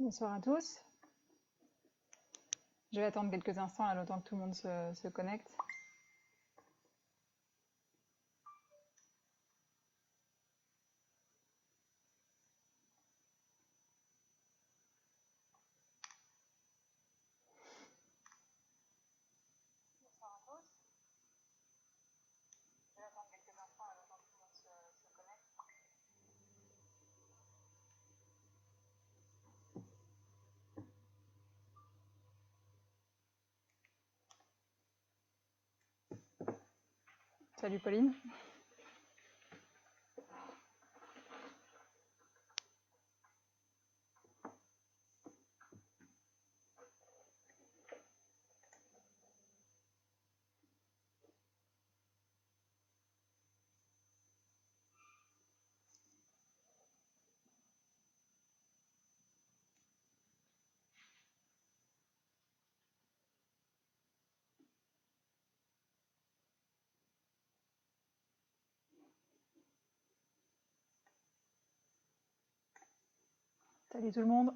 Bonsoir à tous. Je vais attendre quelques instants là, le temps que tout le monde se connecte. Salut Pauline. Salut tout le monde.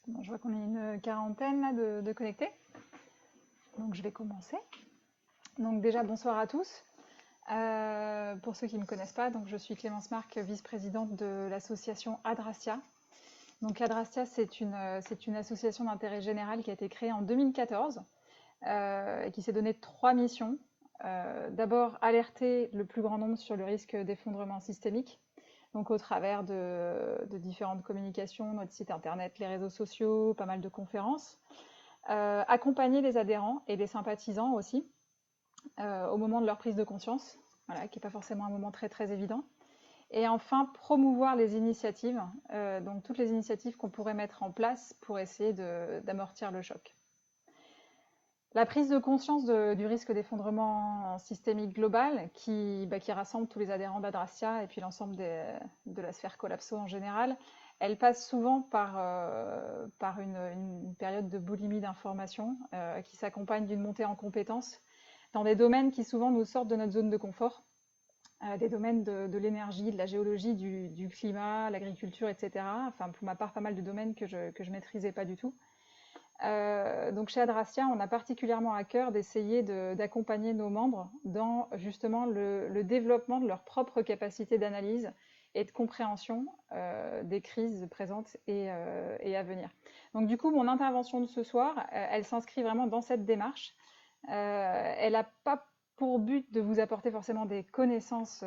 Bon, je vois qu'on est une quarantaine là, de connectés. Donc je vais commencer. Donc déjà bonsoir à tous. Pour ceux qui ne me connaissent pas, donc je suis Clémence Marc, vice-présidente de l'association Adrastia. Donc Adrastia, c'est une association d'intérêt général qui a été créée en 2014 et qui s'est donné 3 missions. D'abord, alerter le plus grand nombre sur le risque d'effondrement systémique, donc au travers de différentes communications, notre site internet, les réseaux sociaux, pas mal de conférences. Accompagner les adhérents et les sympathisants aussi au moment de leur prise de conscience, voilà, qui n'est pas forcément un moment très très évident. Et enfin, promouvoir les initiatives, donc toutes les initiatives qu'on pourrait mettre en place pour essayer d'amortir le choc. La prise de conscience du risque d'effondrement systémique global qui rassemble tous les adhérents d'Adrastia et puis l'ensemble de la sphère collapso en général, elle passe souvent par une période de boulimie d'information qui s'accompagne d'une montée en compétences dans des domaines qui souvent nous sortent de notre zone de confort, des domaines de l'énergie, de la géologie, du climat, l'agriculture, etc. Enfin, pour ma part, pas mal de domaines que je maîtrisais pas du tout. Donc chez Adrastia, on a particulièrement à cœur d'essayer d'accompagner nos membres dans justement le développement de leur propre capacité d'analyse et de compréhension des crises présentes et à venir. Donc du coup, mon intervention de ce soir, elle s'inscrit vraiment dans cette démarche. Elle n'a pas pour but de vous apporter forcément des connaissances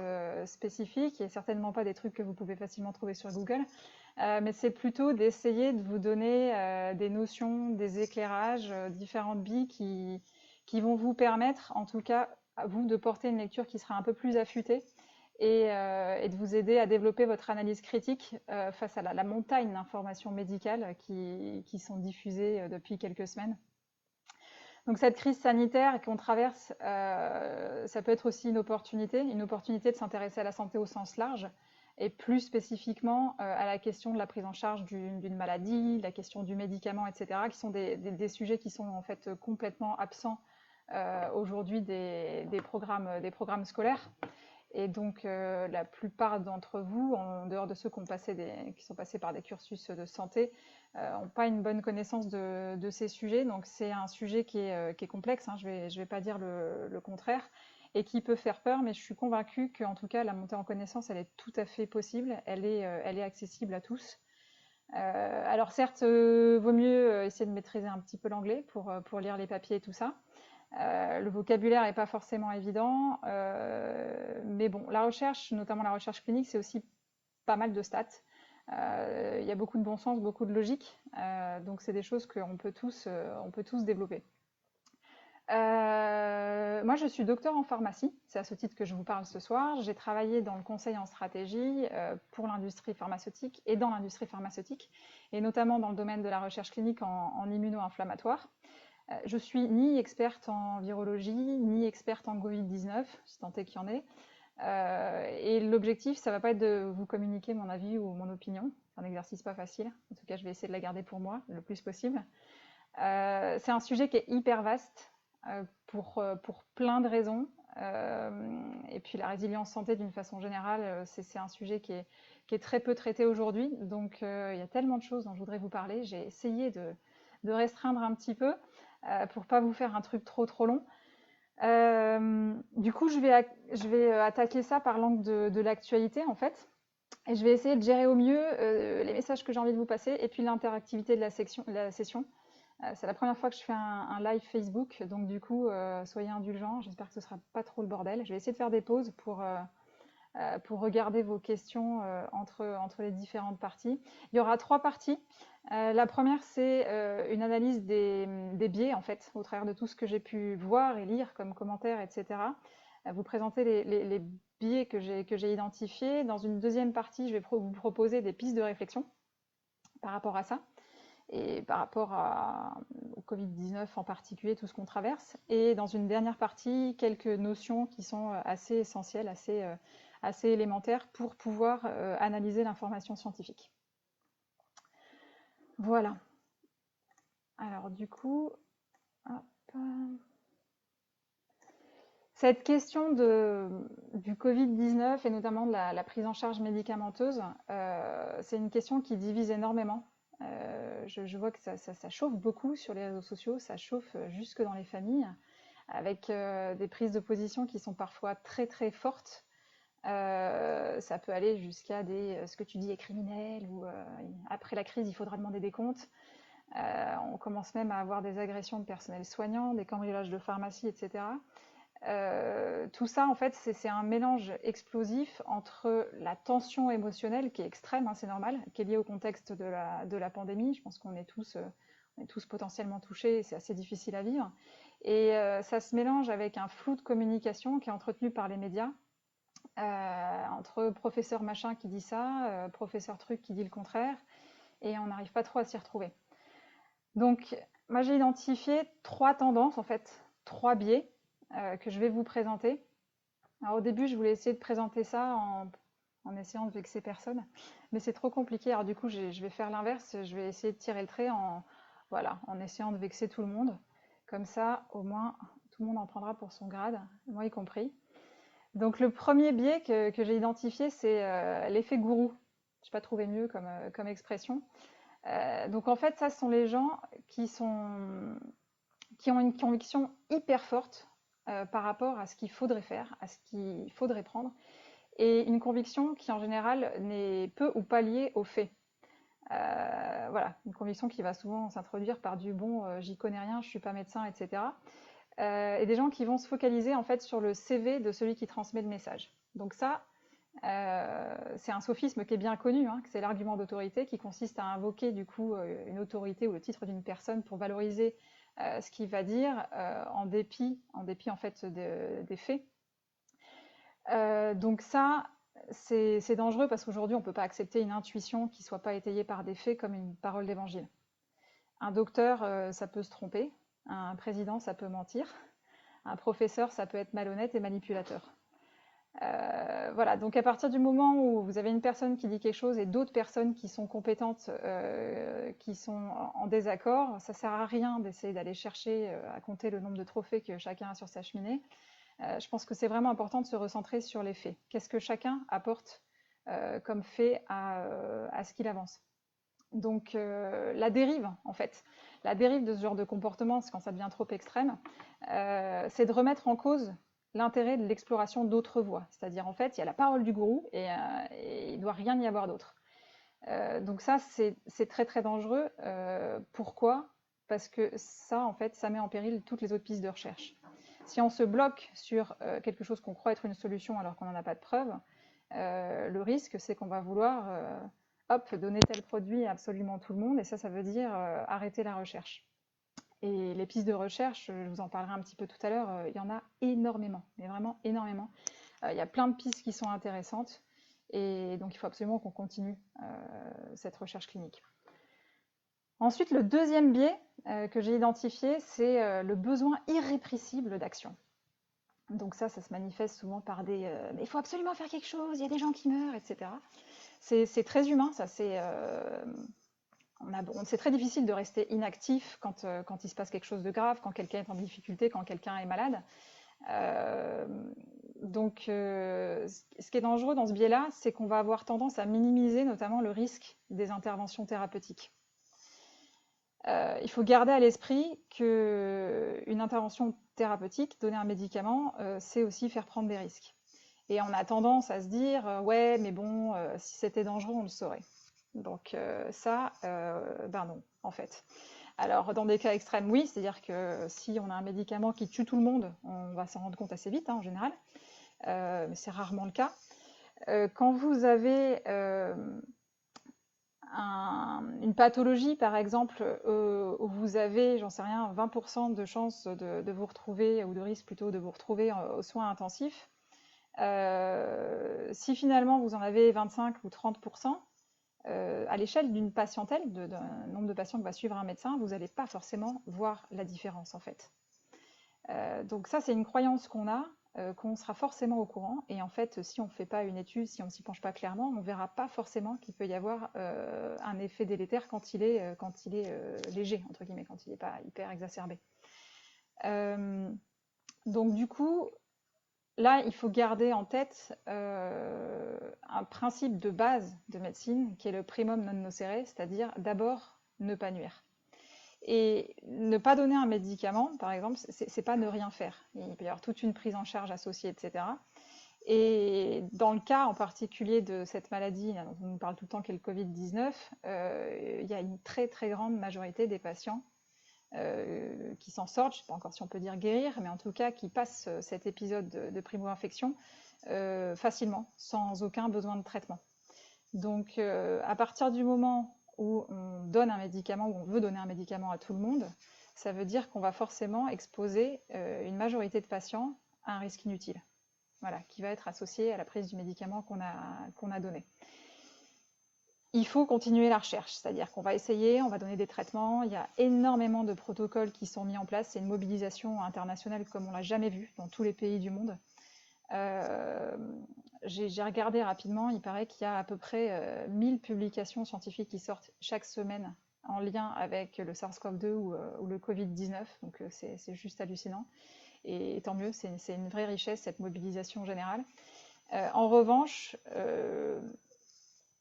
spécifiques et certainement pas des trucs que vous pouvez facilement trouver sur Google. Mais c'est plutôt d'essayer de vous donner des notions, des éclairages, différentes billes qui vont vous permettre, en tout cas, à vous, de porter une lecture qui sera un peu plus affûtée et de vous aider à développer votre analyse critique face à la montagne d'informations médicales qui sont diffusées depuis quelques semaines. Donc cette crise sanitaire qu'on traverse, ça peut être aussi une opportunité de s'intéresser à la santé au sens large, et plus spécifiquement à la question de la prise en charge d'une maladie, la question du médicament, etc., qui sont des sujets qui sont en fait complètement absents aujourd'hui des programmes scolaires. Et donc la plupart d'entre vous, en dehors de ceux qui sont passés par des cursus de santé, n'ont pas une bonne connaissance de ces sujets. Donc c'est un sujet qui est complexe, hein, je vais pas dire le contraire, et qui peut faire peur, mais je suis convaincue qu'en tout cas la montée en connaissance, elle est tout à fait possible, elle est accessible à tous. Alors certes, vaut mieux essayer de maîtriser un petit peu l'anglais pour lire les papiers et tout ça. Le vocabulaire n'est pas forcément évident, mais bon, la recherche, notamment la recherche clinique, c'est aussi pas mal de stats. Il y a beaucoup de bon sens, beaucoup de logique, donc c'est des choses qu'on peut tous développer. Moi, je suis docteur en pharmacie, c'est à ce titre que je vous parle ce soir. J'ai travaillé dans le conseil en stratégie pour l'industrie pharmaceutique et dans l'industrie pharmaceutique, et notamment dans le domaine de la recherche clinique en immuno-inflammatoire. Je suis ni experte en virologie, ni experte en Covid-19, si tant est qu'il y en ait. Et l'objectif, ça va pas être de vous communiquer mon avis ou mon opinion. C'est un exercice pas facile. En tout cas, je vais essayer de la garder pour moi le plus possible. C'est un sujet qui est hyper vaste pour plein de raisons. Et puis la résilience santé d'une façon générale, c'est un sujet qui est très peu traité aujourd'hui. Donc il y a tellement de choses dont je voudrais vous parler. J'ai essayé de restreindre un petit peu pour pas vous faire un truc trop long. Du coup, je vais attaquer ça par l'angle de l'actualité en fait. Et je vais essayer de gérer au mieux les messages que j'ai envie de vous passer et puis l'interactivité de la session. C'est la première fois que je fais un live Facebook, donc du coup, soyez indulgents. J'espère que ce sera pas trop le bordel. Je vais essayer de faire des pauses pour regarder vos questions entre les différentes parties. Il y aura 3 parties. La première, c'est une analyse des biais, en fait, au travers de tout ce que j'ai pu voir et lire comme commentaires, etc. Vous présenter les biais que j'ai identifiés. Dans une deuxième partie, je vais vous proposer des pistes de réflexion par rapport à ça et par rapport au Covid-19 en particulier, tout ce qu'on traverse. Et dans une dernière partie, quelques notions qui sont assez essentielles, assez élémentaires pour pouvoir analyser l'information scientifique. Voilà. Alors du coup, hop. Cette question du Covid-19 et notamment de la prise en charge médicamenteuse, c'est une question qui divise énormément. Je vois que ça chauffe beaucoup sur les réseaux sociaux, ça chauffe jusque dans les familles, avec des prises de position qui sont parfois très fortes. Ça peut aller jusqu'à ce que tu dis est criminel, ou après la crise il faudra demander des comptes. On commence même à avoir des agressions de personnel soignant, des cambriolages de pharmacie, etc. Tout ça, en fait, c'est un mélange explosif entre la tension émotionnelle qui est extrême, hein, c'est normal, qui est liée au contexte de la pandémie. Je pense qu'on est tous potentiellement touchés, c'est assez difficile à vivre. Et ça se mélange avec un flou de communication qui est entretenu par les médias, entre professeur machin qui dit ça, professeur truc qui dit le contraire, et on n'arrive pas trop à s'y retrouver. Donc, moi j'ai identifié 3 tendances, en fait, 3 biais que je vais vous présenter. Alors au début, je voulais essayer de présenter ça en essayant de vexer personne, mais c'est trop compliqué. Alors du coup, je vais faire l'inverse, je vais essayer de tirer le trait voilà, en essayant de vexer tout le monde. Comme ça, au moins, tout le monde en prendra pour son grade, moi y compris. Donc le premier biais que j'ai identifié, c'est l'effet gourou. Je n'ai pas trouvé mieux comme expression. Donc en fait, ça ce sont les gens qui ont une conviction hyper forte par rapport à ce qu'il faudrait faire, à ce qu'il faudrait prendre, et une conviction qui en général n'est peu ou pas liée aux faits. Voilà, une conviction qui va souvent s'introduire par du bon, j'y connais rien, je suis pas médecin, etc. Et des gens qui vont se focaliser en fait sur le CV de celui qui transmet le message. Donc ça, c'est un sophisme qui est bien connu, hein, c'est l'argument d'autorité qui consiste à invoquer du coup une autorité ou le titre d'une personne pour valoriser ce qu'il va dire en dépit en fait des faits. Donc ça, c'est dangereux parce qu'aujourd'hui on ne peut pas accepter une intuition qui ne soit pas étayée par des faits comme une parole d'évangile. Un docteur, ça peut se tromper, un président, ça peut mentir, un professeur, ça peut être malhonnête et manipulateur. Voilà, donc à partir du moment où vous avez une personne qui dit quelque chose et d'autres personnes qui sont compétentes, qui sont en désaccord, ça sert à rien d'essayer d'aller chercher à compter le nombre de trophées que chacun a sur sa cheminée. Je pense que c'est vraiment important de se recentrer sur les faits. Qu'est-ce que chacun apporte comme fait à ce qu'il avance. Donc la dérive, en fait, la dérive de ce genre de comportement, c'est quand ça devient trop extrême, c'est de remettre en cause l'intérêt de l'exploration d'autres voies. C'est-à-dire, en fait, il y a la parole du gourou et il ne doit rien y avoir d'autre. Donc ça, c'est très dangereux. Pourquoi? Parce que ça, en fait, ça met en péril toutes les autres pistes de recherche. Si on se bloque sur quelque chose qu'on croit être une solution alors qu'on n'en a pas de preuve, le risque, c'est qu'on va vouloir donner tel produit à absolument tout le monde, et ça veut dire arrêter la recherche. Et les pistes de recherche, je vous en parlerai un petit peu tout à l'heure, il y en a énormément, mais vraiment énormément. Il y a plein de pistes qui sont intéressantes, et donc il faut absolument qu'on continue cette recherche clinique. Ensuite, le deuxième biais que j'ai identifié, c'est le besoin irrépressible d'action. Donc ça se manifeste souvent par des mais il faut absolument faire quelque chose, il y a des gens qui meurent, etc. C'est très humain, ça. C'est très difficile de rester inactif quand il se passe quelque chose de grave, quand quelqu'un est en difficulté, quand quelqu'un est malade. Euh, ce qui est dangereux dans ce biais-là, c'est qu'on va avoir tendance à minimiser notamment le risque des interventions thérapeutiques. Il faut garder à l'esprit qu'une intervention thérapeutique, donner un médicament, c'est aussi faire prendre des risques. Et on a tendance à se dire, ouais, mais bon, si c'était dangereux, on le saurait. Donc ben non, en fait. Alors, dans des cas extrêmes, oui, c'est-à-dire que si on a un médicament qui tue tout le monde, on va s'en rendre compte assez vite, hein, en général, mais c'est rarement le cas. Quand vous avez une pathologie, par exemple, où vous avez, j'en sais rien, 20% de chances de vous retrouver, ou de risque plutôt de vous retrouver aux soins intensifs, si finalement vous en avez 25 ou 30%, à l'échelle d'une patientèle, d'un nombre de patients que va suivre un médecin, vous n'allez pas forcément voir la différence en fait. Donc ça, c'est une croyance qu'on a, qu'on sera forcément au courant. Et en fait, si on ne fait pas une étude, si on ne s'y penche pas clairement, on ne verra pas forcément qu'il peut y avoir un effet délétère quand il est léger, entre guillemets, quand il n'est pas hyper exacerbé. Donc du coup, là, il faut garder en tête un principe de base de médecine qui est le primum non nocere, c'est-à-dire d'abord ne pas nuire. Et ne pas donner un médicament, par exemple, c'est pas ne rien faire. Il peut y avoir toute une prise en charge associée, etc. Et dans le cas en particulier de cette maladie dont on nous parle tout le temps, qui est le Covid-19, il y a une très très grande majorité des patients qui s'en sortent, je ne sais pas encore si on peut dire guérir, mais en tout cas qui passent cet épisode de primo-infection facilement, sans aucun besoin de traitement. Donc à partir du moment où on donne un médicament, où on veut donner un médicament à tout le monde, ça veut dire qu'on va forcément exposer une majorité de patients à un risque inutile, voilà, qui va être associé à la prise du médicament qu'on a donné. Il faut continuer la recherche, c'est-à-dire qu'on va essayer, on va donner des traitements, il y a énormément de protocoles qui sont mis en place, c'est une mobilisation internationale comme on l'a jamais vu dans tous les pays du monde. J'ai regardé rapidement, il paraît qu'il y a à peu près 1000 publications scientifiques qui sortent chaque semaine en lien avec le SARS-CoV-2 ou le Covid-19, donc c'est juste hallucinant. Et tant mieux, c'est une vraie richesse, cette mobilisation générale. En revanche,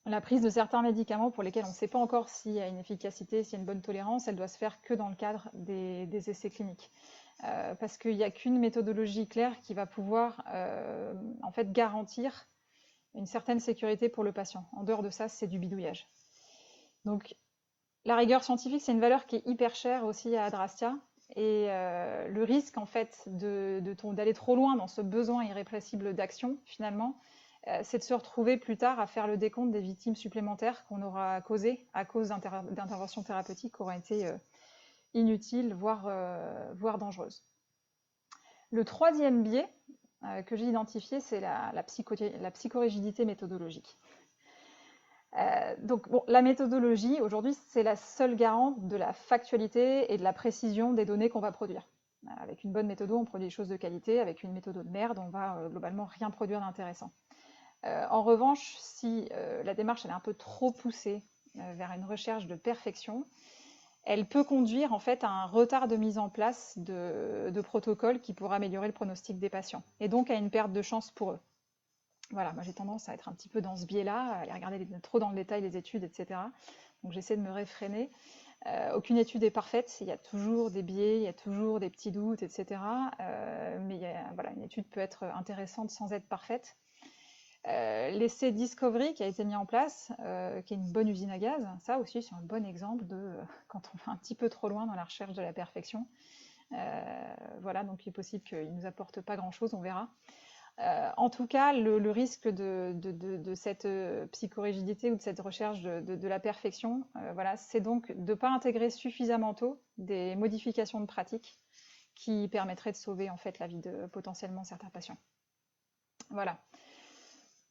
la prise de certains médicaments pour lesquels on ne sait pas encore s'il y a une efficacité, s'il y a une bonne tolérance, elle doit se faire que dans le cadre des essais cliniques. Parce qu'il n'y a qu'une méthodologie claire qui va pouvoir en fait garantir une certaine sécurité pour le patient. En dehors de ça, c'est du bidouillage. Donc la rigueur scientifique, c'est une valeur qui est hyper chère aussi à Adrastia. Et le risque en fait d'aller trop loin dans ce besoin irrépressible d'action, finalement, c'est de se retrouver plus tard à faire le décompte des victimes supplémentaires qu'on aura causées à cause d'interventions thérapeutiques qui auraient été inutiles, voire dangereuses. Le troisième biais que j'ai identifié, c'est la psychorigidité méthodologique. Donc, bon, la méthodologie, aujourd'hui, c'est la seule garante de la factualité et de la précision des données qu'on va produire. Avec une bonne méthode, on produit des choses de qualité. Avec une méthode de merde, on va globalement rien produire d'intéressant. En revanche, si la démarche elle est un peu trop poussée vers une recherche de perfection, elle peut conduire en fait à un retard de mise en place de protocoles qui pourraient améliorer le pronostic des patients, et donc à une perte de chance pour eux. Voilà, moi j'ai tendance à être un petit peu dans ce biais-là, à aller regarder trop dans le détail les études, etc. Donc j'essaie de me réfréner. Aucune étude est parfaite, il y a toujours des biais, il y a toujours des petits doutes, etc. Mais voilà, une étude peut être intéressante sans être parfaite. L'essai Discovery qui a été mis en place, qui est une bonne usine à gaz, ça aussi c'est un bon exemple de quand on va un petit peu trop loin dans la recherche de la perfection. Voilà, donc il est possible qu'il ne nous apporte pas grand-chose, on verra. En tout cas, le risque de cette psychorigidité ou de cette recherche de la perfection, voilà, c'est donc de ne pas intégrer suffisamment tôt des modifications de pratique qui permettraient de sauver en fait la vie de potentiellement certains patients. Voilà.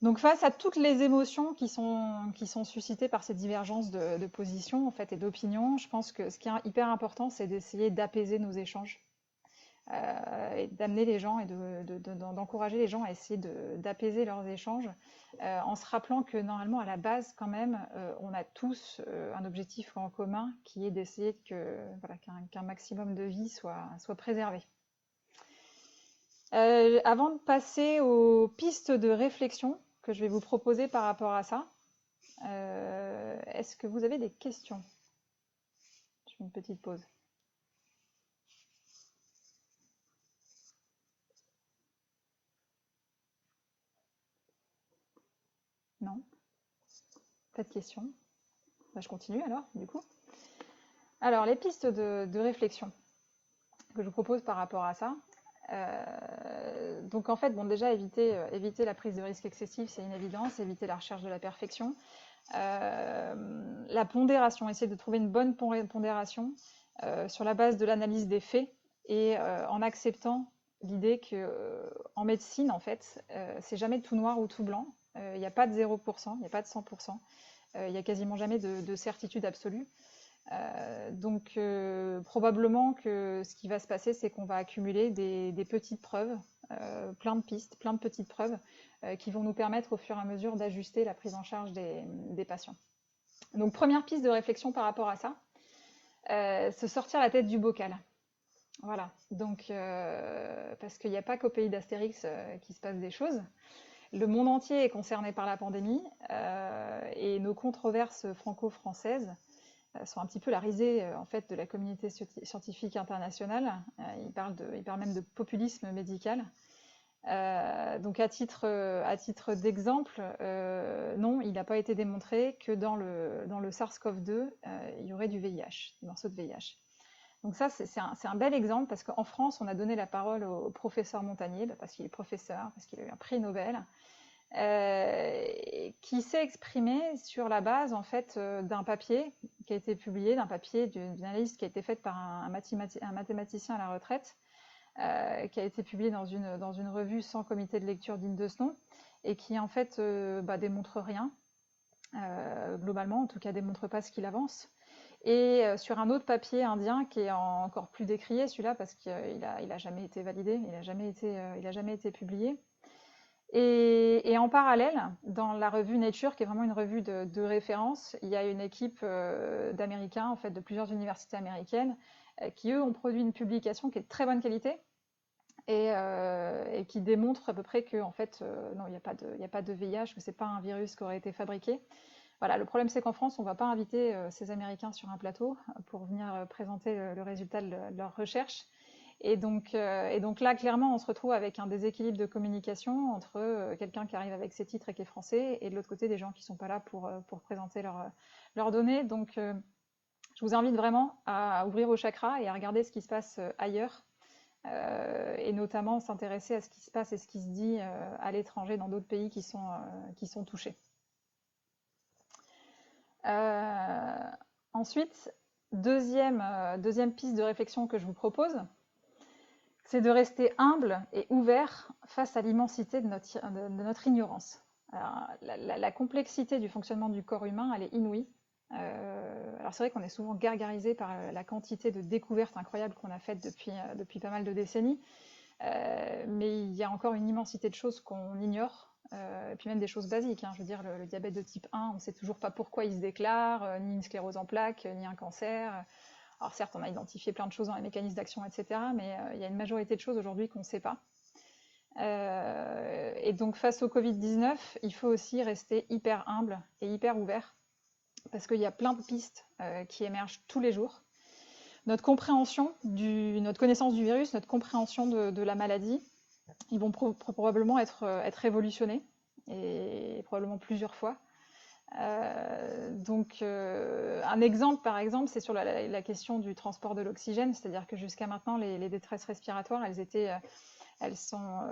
Donc face à toutes les émotions qui sont suscitées par ces divergences de position en fait, et d'opinion, je pense que ce qui est hyper important, c'est d'essayer d'apaiser nos échanges. et d'amener les gens et d'encourager les gens à essayer d'apaiser leurs échanges, en se rappelant que normalement à la base quand même, on a tous un objectif en commun qui est d'essayer voilà, qu'un maximum de vie soit préservé. Avant de passer aux pistes de réflexion que je vais vous proposer par rapport à ça, est-ce que vous avez des questions? Je fais une petite pause. Non? Pas de questions? Bah, je continue alors, du coup. Alors, les pistes de réflexion que je vous propose par rapport à ça. Donc en fait, bon, déjà, éviter la prise de risque excessive, c'est une évidence, éviter la recherche de la perfection. La pondération, essayer de trouver une bonne pondération sur la base de l'analyse des faits et en acceptant l'idée que en médecine, en fait, c'est jamais tout noir ou tout blanc. Il n'y a pas de 0%, il n'y a pas de 100%. Il n'y a quasiment jamais de certitude absolue. Donc probablement que ce qui va se passer, c'est qu'on va accumuler des petites preuves, plein de pistes, plein de petites preuves qui vont nous permettre au fur et à mesure d'ajuster la prise en charge des patients. Donc première piste de réflexion par rapport à ça, se sortir la tête du bocal. Voilà, donc parce qu'il n'y a pas qu'au pays d'Astérix qu'il se passe des choses. Le monde entier est concerné par la pandémie et nos controverses franco-françaises sont un petit peu la risée en fait de la communauté scientifique internationale. Il parle même de populisme médical. Donc à titre d'exemple, non, il n'a pas été démontré que dans le SARS-CoV-2, il y aurait du VIH, des morceaux de VIH. Donc ça, c'est un bel exemple parce qu'en France, on a donné la parole au professeur Montagnier, parce qu'il est professeur, parce qu'il a eu un prix Nobel, qui s'est exprimé sur la base en fait d'un papier qui a été publié, d'un papier d'une analyse qui a été faite par un mathématicien à la retraite, qui a été publié dans une revue sans comité de lecture digne de ce nom, et qui en fait démontre rien, globalement, en tout cas démontre pas ce qu'il avance. Et sur un autre papier indien qui est encore plus décrié, celui-là, parce qu'il a jamais été validé, il a jamais été publié. Et en parallèle, dans la revue Nature, qui est vraiment une revue de référence, il y a une équipe d'Américains, en fait, de plusieurs universités américaines, qui eux ont produit une publication qui est de très bonne qualité et qui démontre à peu près que, en fait, non, il n'y a pas de VIH, que c'est pas un virus qui aurait été fabriqué. Voilà, le problème c'est qu'en France, on ne va pas inviter ces Américains sur un plateau pour venir présenter le résultat de leur recherche. Et donc là, clairement, on se retrouve avec un déséquilibre de communication entre quelqu'un qui arrive avec ses titres et qui est français, et de l'autre côté, des gens qui ne sont pas là pour présenter leurs données. Donc, je vous invite vraiment à ouvrir vos chakras et à regarder ce qui se passe ailleurs, et notamment s'intéresser à ce qui se passe et ce qui se dit à l'étranger dans d'autres pays qui sont touchés. Ensuite, deuxième piste de réflexion que je vous propose, c'est de rester humble et ouvert face à l'immensité de notre ignorance. Alors, la complexité du fonctionnement du corps humain, elle est inouïe. Alors c'est vrai qu'on est souvent gargarisé par la quantité de découvertes incroyables qu'on a faites depuis pas mal de décennies, mais il y a encore une immensité de choses qu'on ignore, et puis même des choses basiques, hein. Je veux dire, le diabète de type 1, on ne sait toujours pas pourquoi il se déclare, ni une sclérose en plaques, ni un cancer. Alors certes, on a identifié plein de choses dans les mécanismes d'action, etc., mais il y a une majorité de choses aujourd'hui qu'on ne sait pas. Et donc face au Covid-19, il faut aussi rester hyper humble et hyper ouvert, parce qu'il y a plein de pistes qui émergent tous les jours. Notre connaissance du virus, notre compréhension de la maladie, ils vont probablement être révolutionnés, et probablement plusieurs fois. Donc un exemple, par exemple, c'est sur la question du transport de l'oxygène, c'est-à-dire que jusqu'à maintenant, les détresses respiratoires, elles sont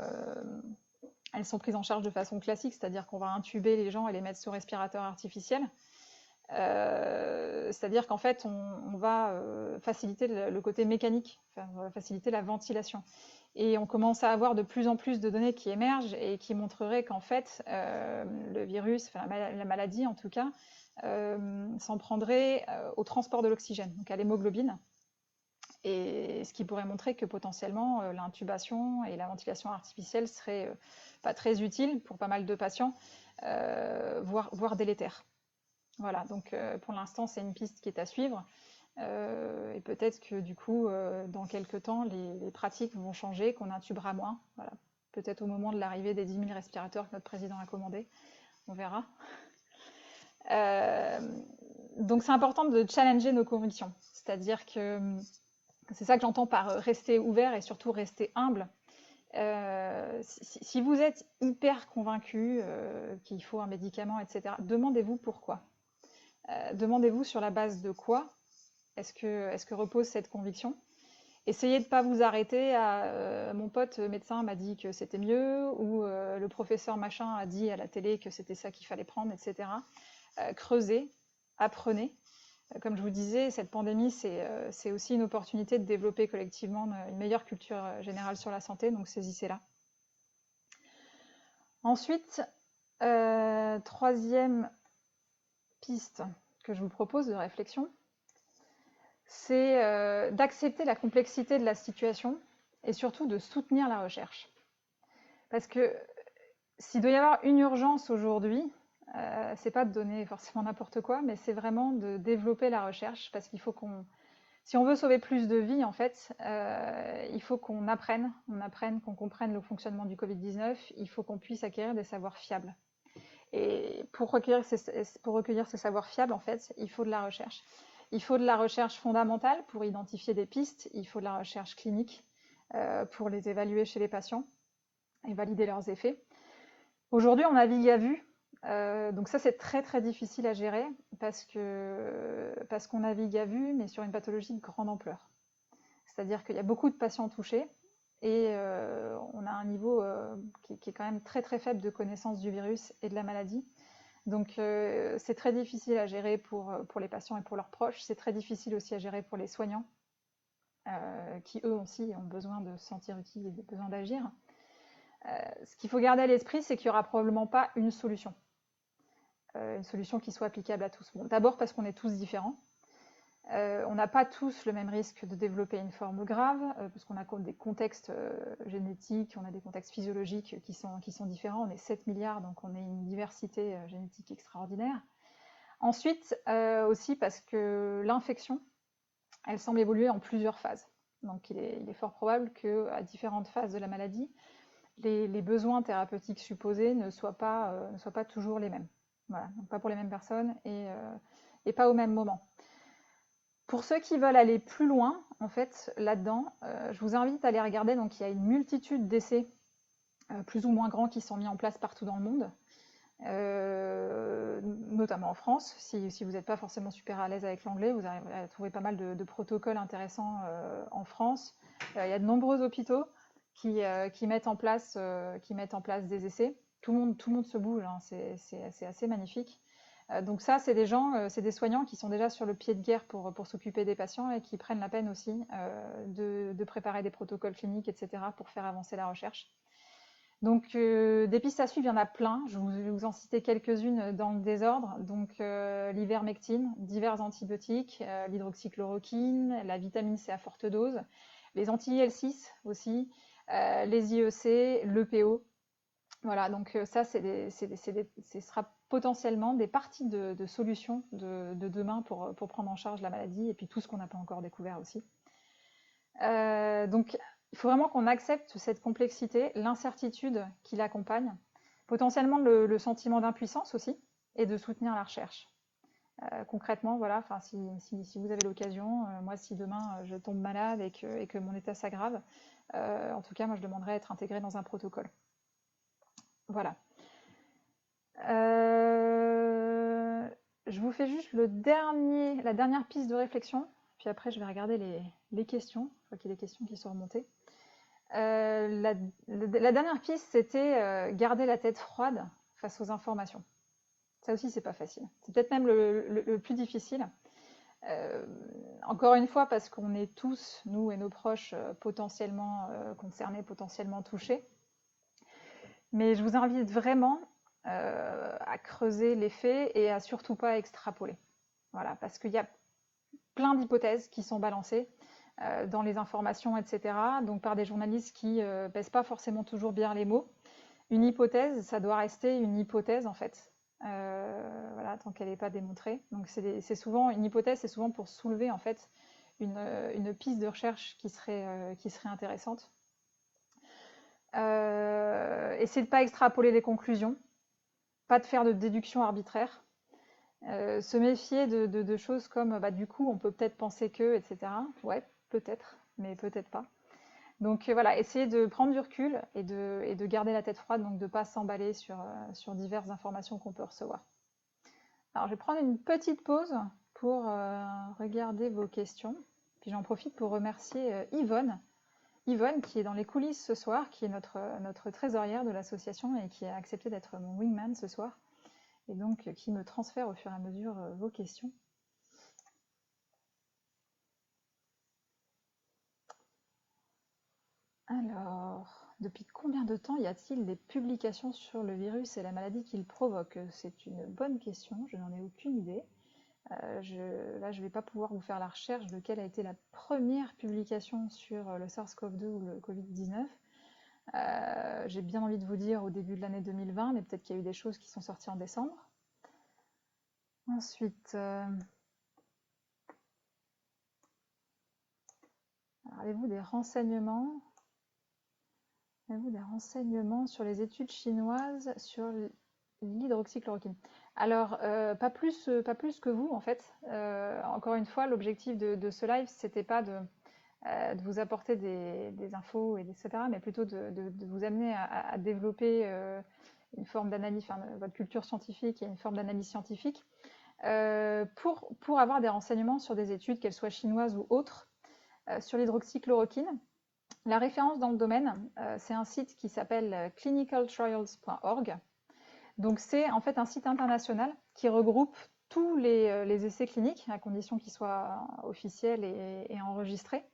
prises en charge de façon classique, c'est-à-dire qu'on va intuber les gens et les mettre sous respirateur artificiel. C'est-à-dire qu'en fait, on va faciliter le côté mécanique, enfin, on va faciliter la ventilation. Et on commence à avoir de plus en plus de données qui émergent et qui montreraient qu'en fait, le virus, enfin la maladie en tout cas, s'en prendrait au transport de l'oxygène, donc à l'hémoglobine. Et ce qui pourrait montrer que potentiellement l'intubation et la ventilation artificielle seraient pas très utiles pour pas mal de patients, voire délétères. Voilà, donc pour l'instant c'est une piste qui est à suivre. Et peut-être que du coup, dans quelques temps, les pratiques vont changer, qu'on intubera moins. Voilà. Peut-être au moment de l'arrivée des 10 000 respirateurs que notre président a commandé. On verra. Euh, donc c'est important de challenger nos convictions. C'est-à-dire que c'est ça que j'entends par rester ouvert et surtout rester humble. Si vous êtes hyper convaincu qu'il faut un médicament, etc., demandez-vous pourquoi. Demandez-vous sur la base de quoi est-ce que repose cette conviction. Essayez de ne pas vous arrêter à mon pote médecin m'a dit que c'était mieux, ou le professeur machin a dit à la télé que c'était ça qu'il fallait prendre, etc. Creusez, apprenez. Comme je vous disais, cette pandémie, c'est aussi une opportunité de développer collectivement une meilleure culture générale sur la santé, donc saisissez-la. Ensuite, troisième piste que je vous propose de réflexion, c'est d'accepter la complexité de la situation et surtout de soutenir la recherche. Parce que s'il doit y avoir une urgence aujourd'hui, c'est pas de donner forcément n'importe quoi, mais c'est vraiment de développer la recherche, parce qu'il faut qu'on... Si on veut sauver plus de vies, en fait, il faut qu'on apprenne, qu'on comprenne le fonctionnement du Covid-19, il faut qu'on puisse acquérir des savoirs fiables. Et pour recueillir ces savoirs fiables, en fait, il faut de la recherche. Il faut de la recherche fondamentale pour identifier des pistes, il faut de la recherche clinique pour les évaluer chez les patients et valider leurs effets. Aujourd'hui, on navigue à vue, donc ça c'est très très difficile à gérer parce qu'on navigue à vue, mais sur une pathologie de grande ampleur. C'est-à-dire qu'il y a beaucoup de patients touchés et on a un niveau qui est quand même très très faible de connaissance du virus et de la maladie. Donc c'est très difficile à gérer pour les patients et pour leurs proches. C'est très difficile aussi à gérer pour les soignants qui eux aussi ont besoin de se sentir utiles et besoin d'agir. Ce qu'il faut garder à l'esprit, c'est qu'il n'y aura probablement pas une solution qui soit applicable à tous. Bon, d'abord parce qu'on est tous différents. On n'a pas tous le même risque de développer une forme grave, parce qu'on a des contextes génétiques, on a des contextes physiologiques qui sont différents. On est 7 milliards, donc on est une diversité génétique extraordinaire. Ensuite, aussi parce que l'infection, elle semble évoluer en plusieurs phases. Donc il est fort probable qu'à différentes phases de la maladie, les besoins thérapeutiques supposés ne soient pas toujours les mêmes. Voilà, donc pas pour les mêmes personnes et pas au même moment. Pour ceux qui veulent aller plus loin, en fait, là-dedans, je vous invite à aller regarder. Donc, il y a une multitude d'essais plus ou moins grands qui sont mis en place partout dans le monde, notamment en France. Si vous n'êtes pas forcément super à l'aise avec l'anglais, vous arriverez à trouver pas mal de protocoles intéressants en France. Il y a de nombreux hôpitaux qui mettent en place des essais. Tout le monde se bouge, hein, c'est assez magnifique. Donc ça, c'est des gens, c'est des soignants qui sont déjà sur le pied de guerre pour s'occuper des patients et qui prennent la peine aussi de préparer des protocoles cliniques, etc., pour faire avancer la recherche. Donc des pistes à suivre, il y en a plein. Je vais vous en citer quelques-unes dans le désordre. Donc l'ivermectine, divers antibiotiques, l'hydroxychloroquine, la vitamine C à forte dose, les anti-IL6 aussi, les IEC, l'EPO. Voilà, donc ça, ce sera potentiellement des parties de solutions de demain pour prendre en charge la maladie et puis tout ce qu'on n'a pas encore découvert aussi. Donc, il faut vraiment qu'on accepte cette complexité, l'incertitude qui l'accompagne, potentiellement le sentiment d'impuissance aussi, et de soutenir la recherche. Concrètement, voilà, si vous avez l'occasion, moi si demain je tombe malade et que mon état s'aggrave, en tout cas moi je demanderais à être intégrée dans un protocole. Voilà. Je vous fais juste la dernière piste de réflexion, puis après je vais regarder les questions. Je vois qu'il y a des questions qui sont remontées. La dernière piste, c'était garder la tête froide face aux informations. Ça aussi, c'est pas facile. C'est peut-être même le plus difficile. Encore une fois, parce qu'on est tous, nous et nos proches, potentiellement concernés, potentiellement touchés. Mais je vous invite vraiment à creuser les faits et à surtout pas extrapoler. Voilà, parce qu'il y a plein d'hypothèses qui sont balancées. dans les informations, etc. Donc par des journalistes qui pèsent pas forcément toujours bien les mots. Une hypothèse, ça doit rester une hypothèse en fait, voilà, tant qu'elle n'est pas démontrée. Donc c'est souvent une hypothèse, c'est souvent pour soulever en fait une piste de recherche qui serait intéressante. Essayez de ne pas extrapoler les conclusions, pas de faire de déduction arbitraire. Se méfier de choses comme bah, du coup on peut peut-être penser que, etc. Ouais, peut-être, mais peut-être pas. Donc voilà, essayez de prendre du recul et de garder la tête froide, donc de ne pas s'emballer sur diverses informations qu'on peut recevoir. Alors je vais prendre une petite pause pour regarder vos questions. Puis j'en profite pour remercier Yvonne. Yvonne qui est dans les coulisses ce soir, qui est notre trésorière de l'association et qui a accepté d'être mon wingman ce soir. Et donc qui me transfère au fur et à mesure vos questions. Alors, depuis combien de temps y a-t-il des publications sur le virus et la maladie qu'il provoque? C'est une bonne question, je n'en ai aucune idée. Là, je ne vais pas pouvoir vous faire la recherche de quelle a été la première publication sur le SARS-CoV-2 ou le Covid-19. J'ai bien envie de vous dire au début de l'année 2020, mais peut-être qu'il y a eu des choses qui sont sorties en décembre. Ensuite, avez-vous des renseignements sur les études chinoises sur l'hydroxychloroquine? Alors, pas plus que vous, en fait. Encore une fois, l'objectif de ce live, c'était pas de vous apporter des infos, etc., mais plutôt de vous amener à développer une forme d'analyse, enfin, votre culture scientifique et une forme d'analyse scientifique, pour avoir des renseignements sur des études, qu'elles soient chinoises ou autres, sur l'hydroxychloroquine. La référence dans le domaine, c'est un site qui s'appelle clinicaltrials.org. Donc c'est en fait un site international qui regroupe tous les essais cliniques, à condition qu'ils soient officiels et enregistrés.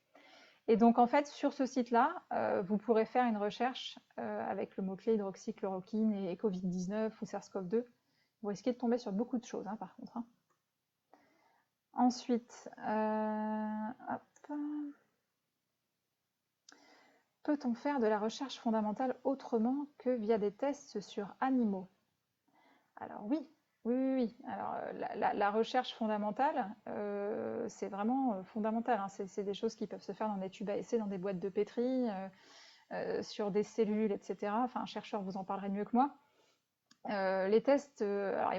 Et donc en fait sur ce site-là, vous pourrez faire une recherche avec le mot-clé hydroxychloroquine et Covid-19 ou SARS-CoV-2. Vous risquez de tomber sur beaucoup de choses, hein, par contre. Hein. Ensuite, hop. Peut-on faire de la recherche fondamentale autrement que via des tests sur animaux? Alors oui, oui. Alors la recherche fondamentale, c'est vraiment fondamental. Hein. C'est des choses qui peuvent se faire dans des tubes à essai, dans des boîtes de pétri, sur des cellules, etc. Enfin, un chercheur vous en parlerait mieux que moi. Les tests, alors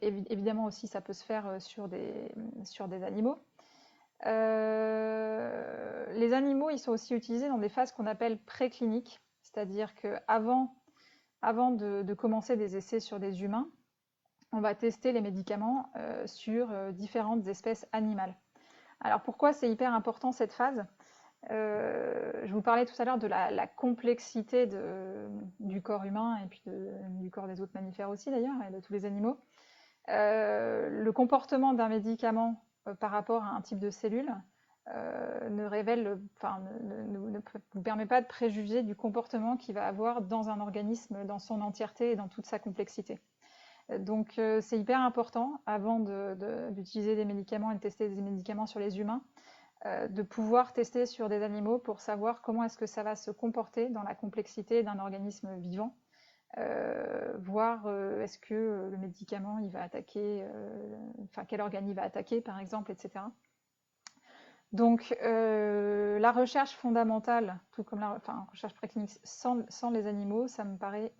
évidemment aussi, ça peut se faire sur des animaux. Les animaux, ils sont aussi utilisés dans des phases qu'on appelle précliniques, c'est-à-dire qu'avant de commencer des essais sur des humains, on va tester les médicaments sur différentes espèces animales. Alors pourquoi c'est hyper important cette phase? Je vous parlais tout à l'heure de la complexité du corps humain et puis du corps des autres mammifères aussi d'ailleurs, et de tous les animaux. Le comportement d'un médicament par rapport à un type de cellule ne vous permet pas de préjuger du comportement qu'il va avoir dans un organisme dans son entièreté et dans toute sa complexité. Donc c'est hyper important, avant d'utiliser des médicaments et de tester des médicaments sur les humains, de pouvoir tester sur des animaux pour savoir comment est-ce que ça va se comporter dans la complexité d'un organisme vivant. Voir est-ce que le médicament il va attaquer, quel organe il va attaquer par exemple, etc. Donc la recherche fondamentale, tout comme la recherche préclinique sans les animaux, ça me paraît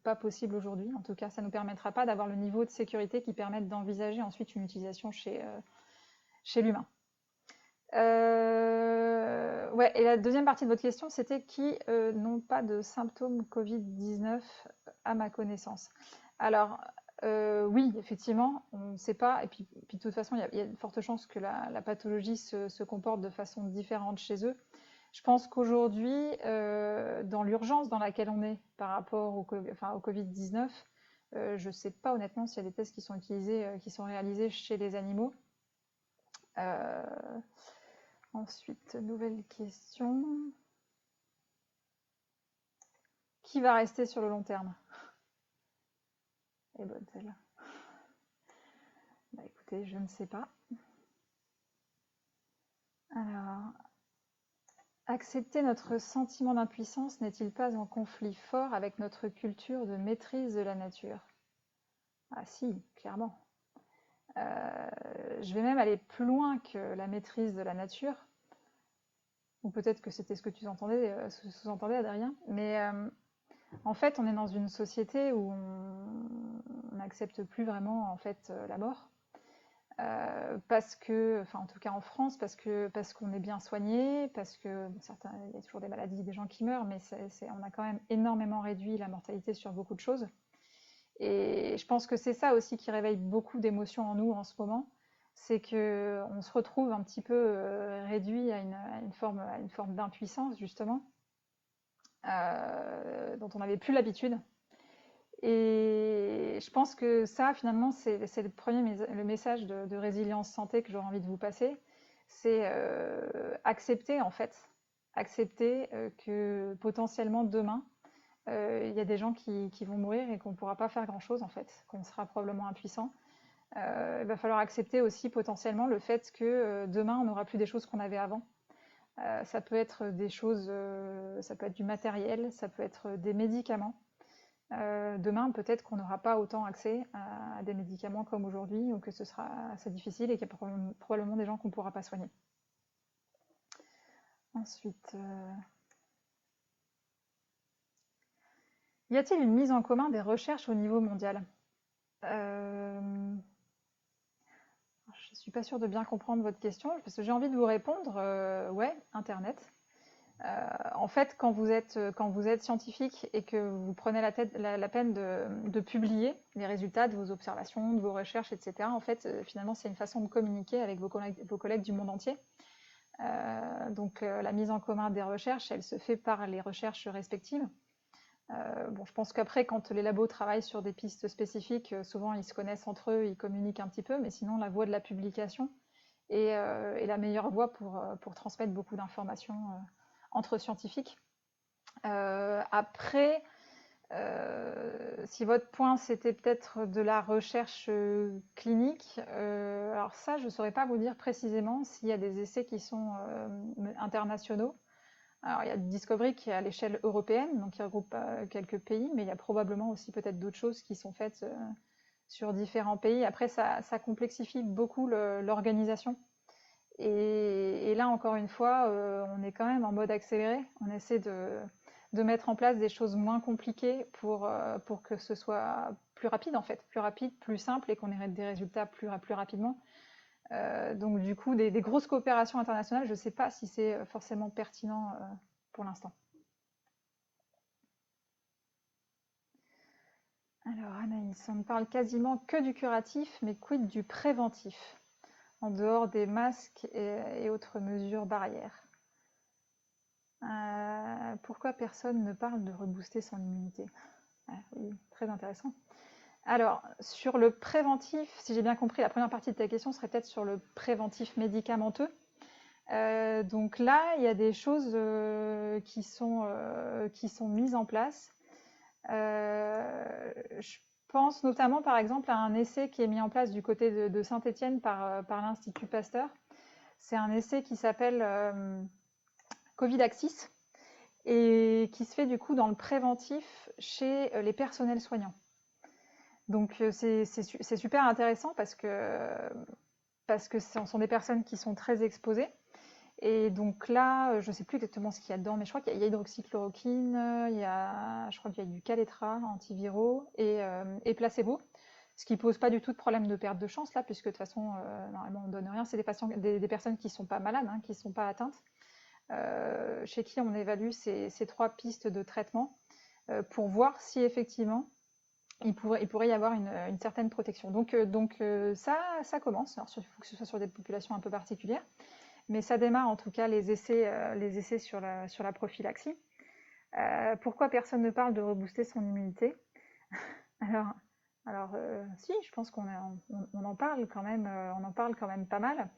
pas possible aujourd'hui. En tout cas, ça ne nous permettra pas d'avoir le niveau de sécurité qui permette d'envisager ensuite une utilisation chez l'humain. Ouais, et la deuxième partie de votre question, c'était qui n'ont pas de symptômes Covid-19 à ma connaissance. Alors, oui, effectivement, on ne sait pas. Et puis de toute façon, il y a de fortes chances que la pathologie se comporte de façon différente chez eux. Je pense qu'aujourd'hui, dans l'urgence dans laquelle on est par rapport au Covid-19, je ne sais pas honnêtement s'il y a des tests qui sont utilisés, qui sont réalisés chez les animaux. Ensuite, nouvelle question. Qui va rester sur le long terme? Et bonne celle-là. Bah écoutez, je ne sais pas. Alors, accepter notre sentiment d'impuissance n'est-il pas en conflit fort avec notre culture de maîtrise de la nature? Ah si, clairement. Je vais même aller plus loin que la maîtrise de la nature, ou peut-être que c'était ce que tu sous-entendais, Adrien, mais en fait, on est dans une société où on n'accepte plus vraiment en fait la mort. Parce que, enfin en tout cas en France, parce qu'on est bien soigné, parce que bon, il y a toujours des maladies, des gens qui meurent, mais on a quand même énormément réduit la mortalité sur beaucoup de choses. Et je pense que c'est ça aussi qui réveille beaucoup d'émotions en nous en ce moment, c'est que on se retrouve un petit peu réduit à une forme d'impuissance justement, dont on n'avait plus l'habitude. Et je pense que ça, finalement, c'est le message de résilience santé que j'aurais envie de vous passer. C'est accepter, en fait, accepter que potentiellement demain, il y a des gens qui vont mourir et qu'on ne pourra pas faire grand-chose, en fait, qu'on sera probablement impuissant. Il va falloir accepter aussi potentiellement le fait que demain, on n'aura plus des choses qu'on avait avant. Ça peut être des choses, ça peut être du matériel, ça peut être des médicaments. Demain, peut-être qu'on n'aura pas autant accès à des médicaments comme aujourd'hui, ou que ce sera assez difficile et qu'il y a probablement des gens qu'on ne pourra pas soigner. Ensuite, y a-t-il une mise en commun des recherches au niveau mondial? Je ne suis pas sûre de bien comprendre votre question, parce que j'ai envie de vous répondre, ouais, Internet. En fait, quand vous êtes scientifique et que vous prenez la peine de publier les résultats de vos observations, de vos recherches, etc., en fait, finalement, c'est une façon de communiquer avec vos collègues du monde entier. Donc, la mise en commun des recherches, elle se fait par les recherches respectives. Bon, je pense qu'après, quand les labos travaillent sur des pistes spécifiques, souvent ils se connaissent entre eux, ils communiquent un petit peu, mais sinon, la voie de la publication est la meilleure voie pour transmettre beaucoup d'informations entre scientifiques. Après, si votre point c'était peut-être de la recherche clinique, alors ça je ne saurais pas vous dire précisément s'il y a des essais qui sont internationaux. Alors il y a Discovery qui est à l'échelle européenne, donc qui regroupe quelques pays, mais il y a probablement aussi peut-être d'autres choses qui sont faites sur différents pays. Après ça complexifie beaucoup l'organisation. Et là, encore une fois, on est quand même en mode accéléré. On essaie de mettre en place des choses moins compliquées pour que ce soit plus rapide, en fait. Plus rapide, plus simple et qu'on ait des résultats plus rapidement. Donc, du coup, des grosses coopérations internationales, je ne sais pas si c'est forcément pertinent pour l'instant. Alors, Anaïs, on ne parle quasiment que du curatif, mais quid du préventif, en dehors des masques et autres mesures barrières? Pourquoi personne ne parle de rebooster son immunité? Oui, très intéressant. Alors, sur le préventif, si j'ai bien compris, la première partie de ta question serait peut-être sur le préventif médicamenteux. Donc là, il y a des choses qui sont mises en place. Je pense notamment, par exemple, à un essai qui est mis en place du côté de Saint-Étienne par l'Institut Pasteur. C'est un essai qui s'appelle Covid-Axis et qui se fait du coup dans le préventif chez les personnels soignants. Donc c'est super intéressant parce que ce sont des personnes qui sont très exposées. Et donc là, je ne sais plus exactement ce qu'il y a dedans, mais je crois qu'il y a hydroxychloroquine, je crois qu'il y a du Kaletra, antiviraux et placebo. Ce qui ne pose pas du tout de problème de perte de chance là, puisque de toute façon, normalement on ne donne rien. C'est des personnes qui ne sont pas malades, hein, qui ne sont pas atteintes. Chez qui on évalue ces trois pistes de traitement pour voir si effectivement il pourrait y avoir une certaine protection. Donc ça commence. Alors, il faut que ce soit sur des populations un peu particulières, mais ça démarre en tout cas les essais sur la prophylaxie. Pourquoi personne ne parle de rebooster son immunité? Alors, si, je pense qu'on en parle quand même, on en parle quand même pas mal.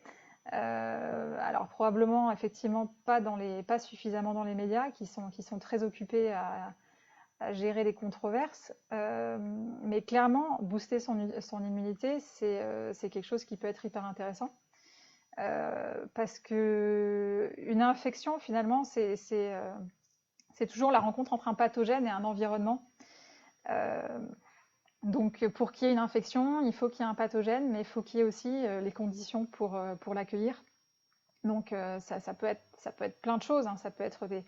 Alors probablement effectivement pas suffisamment dans les médias qui sont très occupés à gérer les controverses, mais clairement booster son immunité c'est quelque chose qui peut être hyper intéressant. Parce que une infection, finalement, c'est toujours la rencontre entre un pathogène et un environnement. Euh, donc, pour qu'il y ait une infection, il faut qu'il y ait un pathogène, mais il faut qu'il y ait aussi les conditions pour l'accueillir. Donc, ça peut être plein de choses, hein. Ça peut être des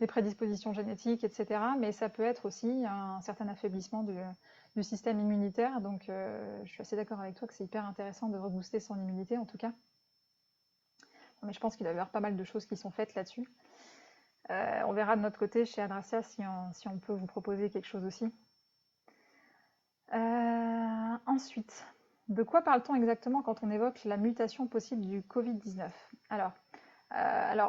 prédispositions génétiques, etc. Mais ça peut être aussi un certain affaiblissement du système immunitaire. Donc, je suis assez d'accord avec toi que c'est hyper intéressant de rebooster son immunité, en tout cas. Mais je pense qu'il doit y avoir pas mal de choses qui sont faites là-dessus. On verra de notre côté chez Adracia si on peut vous proposer quelque chose aussi. Ensuite, de quoi parle-t-on exactement quand on évoque la mutation possible du Covid-19? Alors,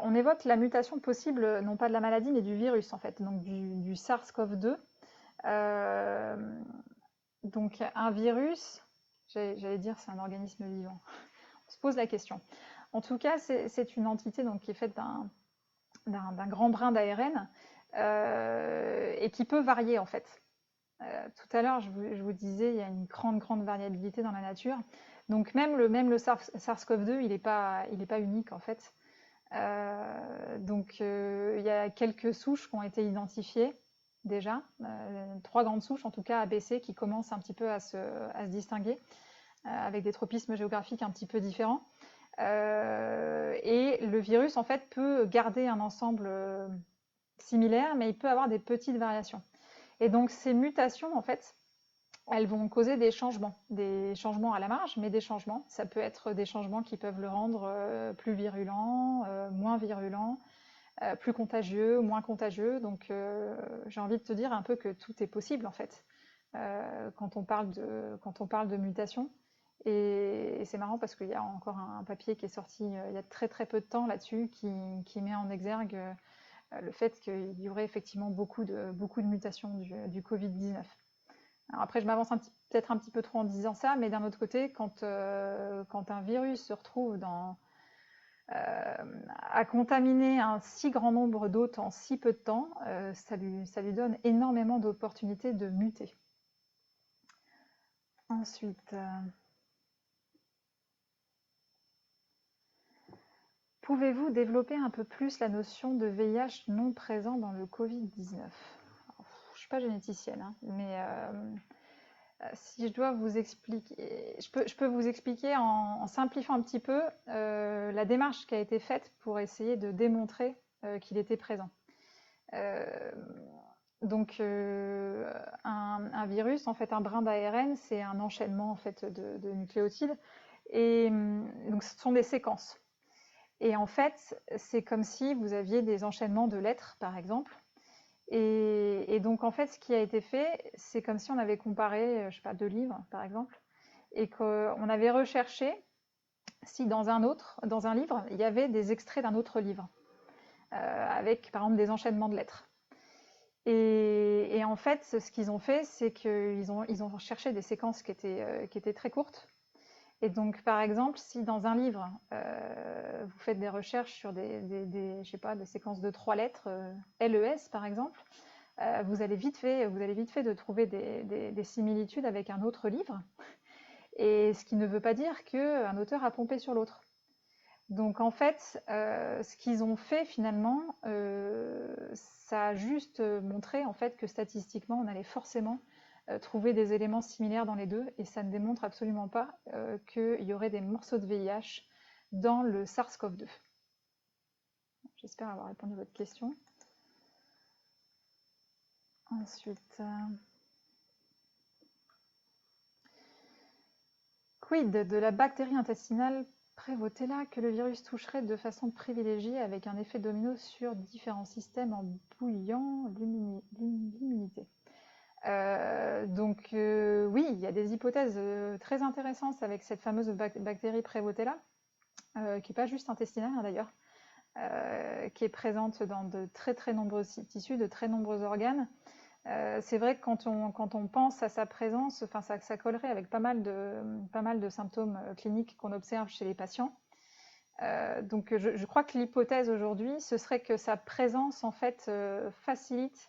on évoque la mutation possible, non pas de la maladie, mais du virus, en fait, donc du SARS-CoV-2. Donc, un virus, j'allais dire c'est un organisme vivant. On se pose la question. En tout cas, c'est une entité donc, qui est faite d'un grand brin d'ARN et qui peut varier, en fait. Tout à l'heure, je vous disais, il y a une grande variabilité dans la nature. Donc, même le SARS-CoV-2, il n'est pas unique, en fait. Donc, il y a quelques souches qui ont été identifiées déjà, 3 grandes souches, en tout cas ABC, qui commencent un petit peu à se distinguer, avec des tropismes géographiques un petit peu différents. Et le virus, en fait, peut garder un ensemble similaire, mais il peut avoir des petites variations. Et donc, ces mutations, en fait, elles vont causer des changements à la marge, mais des changements. Ça peut être des changements qui peuvent le rendre plus virulent, moins virulent, plus contagieux, moins contagieux. Donc, j'ai envie de te dire un peu que tout est possible, en fait, quand on parle de mutation. Et c'est marrant parce qu'il y a encore un papier qui est sorti il y a très peu de temps là-dessus qui met en exergue le fait qu'il y aurait effectivement beaucoup de mutations du Covid-19. Alors après, je m'avance peut-être un petit peu trop en disant ça, mais d'un autre côté, quand un virus se retrouve à contaminer un si grand nombre d'hôtes en si peu de temps, ça lui donne énormément d'opportunités de muter. Ensuite, pouvez-vous développer un peu plus la notion de VIH non présent dans le Covid-19? Je ne suis pas généticienne, hein, mais si je dois vous expliquer, je peux vous expliquer en simplifiant un petit peu la démarche qui a été faite pour essayer de démontrer qu'il était présent. Donc, un virus, en fait, un brin d'ARN, c'est un enchaînement en fait de nucléotides, et donc ce sont des séquences. Et en fait, c'est comme si vous aviez des enchaînements de lettres, par exemple. Et donc, en fait, ce qui a été fait, c'est comme si on avait comparé, je sais pas, 2 livres, par exemple, et qu'on avait recherché si dans un livre, il y avait des extraits d'un autre livre, avec, par exemple, des enchaînements de lettres. Et en fait, ce qu'ils ont fait, c'est qu'ils ont cherché des séquences qui étaient très courtes. Et donc, par exemple, si dans un livre, vous faites des recherches sur je sais pas, des séquences de 3 lettres, LES par exemple, vous allez vite fait de trouver des similitudes avec un autre livre, et ce qui ne veut pas dire qu'un auteur a pompé sur l'autre. Donc en fait, ce qu'ils ont fait finalement, ça a juste montré en fait que statistiquement, on allait forcément trouver des éléments similaires dans les deux, et ça ne démontre absolument pas qu'il y aurait des morceaux de VIH dans le SARS-CoV-2. J'espère avoir répondu à votre question. Ensuite, quid de la bactérie intestinale Prévotella que le virus toucherait de façon privilégiée avec un effet domino sur différents systèmes en bouillant l'immunité. Donc oui, il y a des hypothèses très intéressantes avec cette fameuse bactérie Prévotella, qui n'est pas juste intestinale hein, d'ailleurs, qui est présente dans de très nombreux tissus, de très nombreux organes. C'est vrai que quand on pense à sa présence, enfin, ça collerait avec pas mal de symptômes cliniques qu'on observe chez les patients. Donc je crois que l'hypothèse aujourd'hui, ce serait que sa présence en fait facilite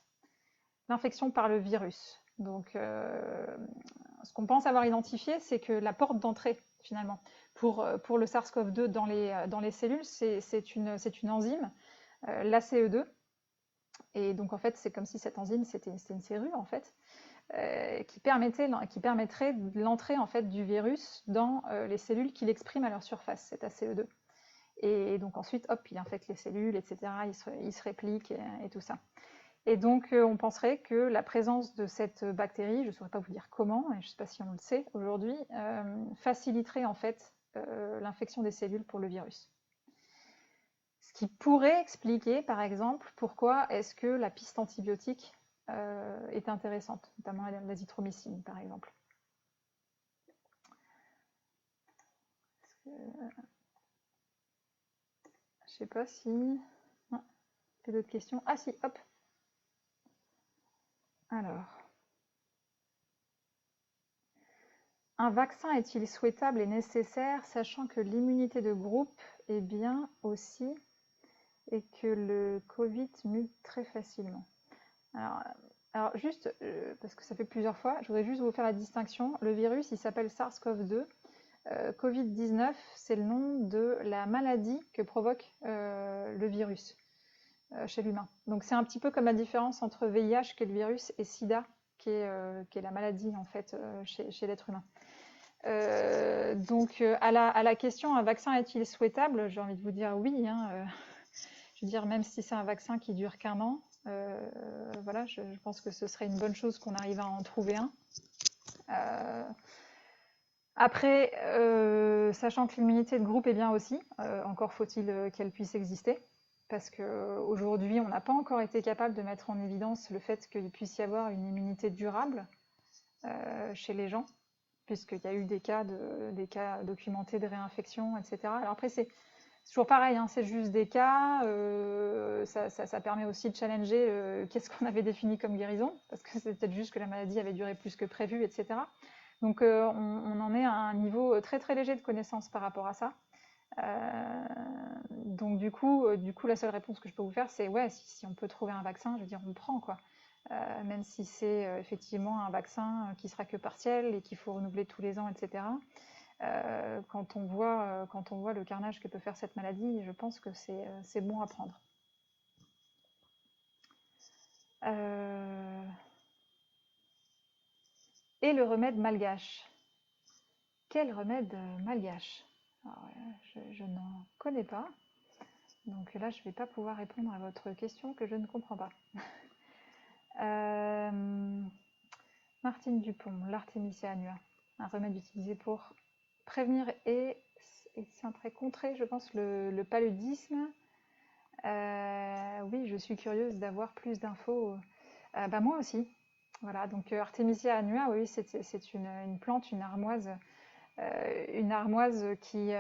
l'infection par le virus. Donc ce qu'on pense avoir identifié, c'est que la porte d'entrée finalement pour le SARS-CoV-2 dans les cellules, c'est une enzyme, l'ACE2. Et donc en fait, c'est comme si cette enzyme, c'était une serrure en fait, qui permettrait l'entrée en fait du virus dans les cellules qu'il exprime à leur surface, cet ACE2. Et donc ensuite, hop, il infecte les cellules, etc. Il se réplique et tout ça. Et donc on penserait que la présence de cette bactérie, je ne saurais pas vous dire comment, et je ne sais pas si on le sait aujourd'hui, faciliterait en fait l'infection des cellules pour le virus. Ce qui pourrait expliquer, par exemple, pourquoi est-ce que la piste antibiotique est intéressante, notamment l'azithromycine, par exemple. Je ne sais pas si... Non, il y a d'autres questions. Ah si, hop. Alors, un vaccin est-il souhaitable et nécessaire, sachant que l'immunité de groupe est bien aussi et que le Covid mute très facilement? Alors juste, parce que ça fait plusieurs fois, je voudrais juste vous faire la distinction. Le virus, il s'appelle SARS-CoV-2. Covid-19, c'est le nom de la maladie que provoque le virus chez l'humain. Donc c'est un petit peu comme la différence entre VIH, qui est le virus, et SIDA, qui est la maladie en fait chez l'être humain. Donc à la question, un vaccin est-il souhaitable? J'ai envie de vous dire oui. Je veux dire, même si c'est un vaccin qui dure qu'un an, voilà, je pense que ce serait une bonne chose qu'on arrive à en trouver un. Après, sachant que l'immunité de groupe est bien aussi, encore faut-il qu'elle puisse exister, parce qu'aujourd'hui, on n'a pas encore été capable de mettre en évidence le fait qu'il puisse y avoir une immunité durable chez les gens, puisqu'il y a eu des cas documentés de réinfection, etc. Alors après, c'est toujours pareil, hein, c'est juste des cas, ça permet aussi de challenger qu'est-ce qu'on avait défini comme guérison, parce que c'est peut-être juste que la maladie avait duré plus que prévu, etc. Donc on en est à un niveau très très léger de connaissance par rapport à ça. Donc du coup, la seule réponse que je peux vous faire, c'est ouais, si on peut trouver un vaccin, je veux dire, on le prend quoi. Même si c'est effectivement un vaccin qui sera que partiel et qu'il faut renouveler tous les ans, etc. Quand on voit le carnage que peut faire cette maladie, je pense que c'est bon à prendre. Et le remède malgache. Quel remède malgache? Alors, je n'en connais pas. Donc là, je ne vais pas pouvoir répondre à votre question que je ne comprends pas. Martine Dupont, l'Artemisia annua. Un remède utilisé pour prévenir et c'est un trait contré, je pense, le paludisme. Oui, je suis curieuse d'avoir plus d'infos. Bah, moi aussi. Voilà, donc Artemisia annua, oui, c'est une plante, une armoise qui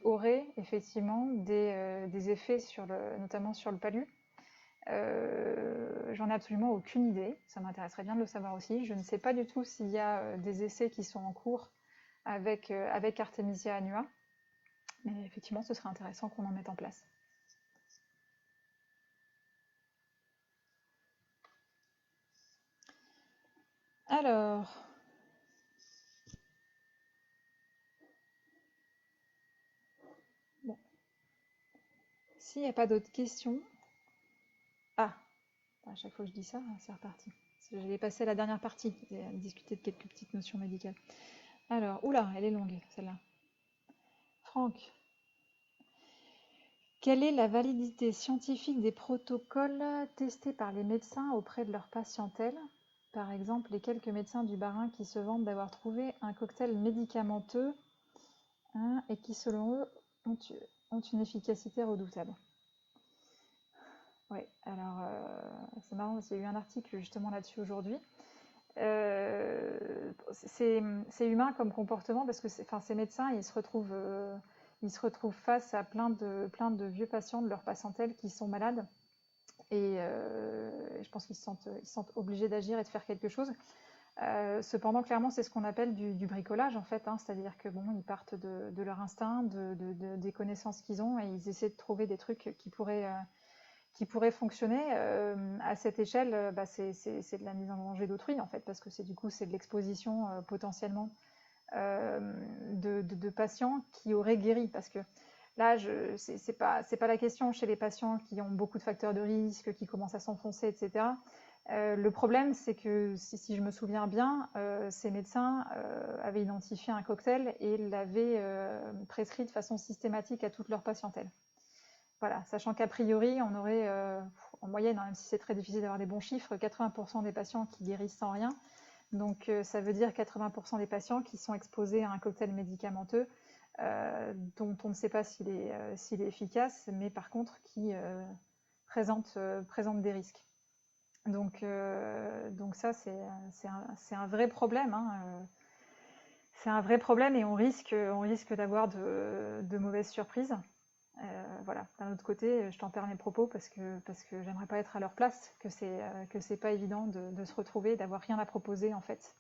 aurait effectivement des effets notamment sur le palu. J'en ai absolument aucune idée, ça m'intéresserait bien de le savoir aussi. Je ne sais pas du tout s'il y a des essais qui sont en cours avec Artemisia annua, mais effectivement ce serait intéressant qu'on en mette en place. Alors, bon, s'il n'y a pas d'autres questions... Ah, à chaque fois que je dis ça, c'est reparti. J'allais passer à la dernière partie, et discuter de quelques petites notions médicales. Alors, oula, elle est longue, celle-là. Franck, quelle est la validité scientifique des protocoles testés par les médecins auprès de leur patientèle? Par exemple, les quelques médecins du Bas-Rhin qui se vantent d'avoir trouvé un cocktail médicamenteux et qui, selon eux, ont une efficacité redoutable. Oui, alors c'est marrant parce qu'il y a eu un article justement là-dessus aujourd'hui. C'est humain comme comportement parce que ces médecins, ils se retrouvent face à plein de vieux patients de leur patientèle qui sont malades et je pense qu'ils se sentent obligés d'agir et de faire quelque chose. Cependant, clairement, c'est ce qu'on appelle du bricolage en fait, c'est-à-dire que bon, ils partent de leur instinct, des connaissances qu'ils ont et ils essaient de trouver des trucs qui pourraient fonctionner. À cette échelle, bah, c'est de la mise en danger d'autrui en fait, parce que c'est de l'exposition potentiellement de patients qui auraient guéri. Parce que là, c'est pas la question chez les patients qui ont beaucoup de facteurs de risque, qui commencent à s'enfoncer, etc. Le problème, c'est que si je me souviens bien, ces médecins avaient identifié un cocktail et l'avaient prescrit de façon systématique à toute leur patientèle. Voilà, sachant qu'a priori, on aurait en moyenne, hein, même si c'est très difficile d'avoir des bons chiffres, 80% des patients qui guérissent sans rien. Donc ça veut dire 80% des patients qui sont exposés à un cocktail médicamenteux dont on ne sait pas s'il est efficace, mais par contre qui présente des risques. Donc ça, c'est un vrai problème, hein. C'est un vrai problème et on risque d'avoir de mauvaises surprises. Voilà. D'un autre côté, je tempère mes propos parce que j'aimerais pas être à leur place, que c'est pas évident de se retrouver, d'avoir rien à proposer en fait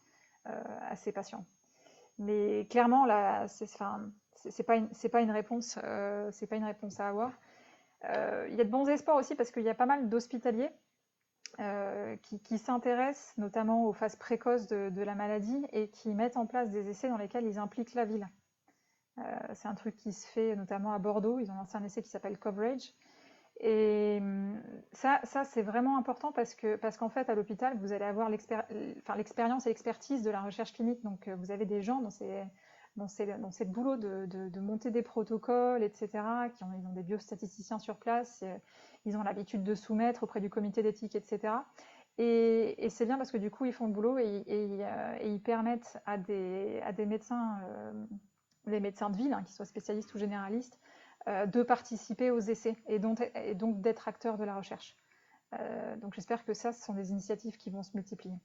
à ces patients. Mais clairement là, c'est pas une réponse, c'est pas une réponse à avoir. Il y a de bons espoirs aussi parce qu'il y a pas mal d'hospitaliers qui s'intéressent notamment aux phases précoces de la maladie et qui mettent en place des essais dans lesquels ils impliquent la ville. C'est un truc qui se fait notamment à Bordeaux. Ils ont lancé un essai qui s'appelle Coverage. Et ça c'est vraiment important parce qu'en fait, à l'hôpital, vous allez avoir l'expérience et l'expertise de la recherche clinique. Donc, vous avez des gens dans ces boulots de monter des protocoles, etc., ils ont des biostatisticiens sur place, ils ont l'habitude de soumettre auprès du comité d'éthique, etc. Et c'est bien parce que du coup, ils font le boulot et ils permettent à des médecins, les médecins de ville, hein, qu'ils soient spécialistes ou généralistes, de participer aux essais et donc d'être acteurs de la recherche. Donc j'espère que ce sont des initiatives qui vont se multiplier.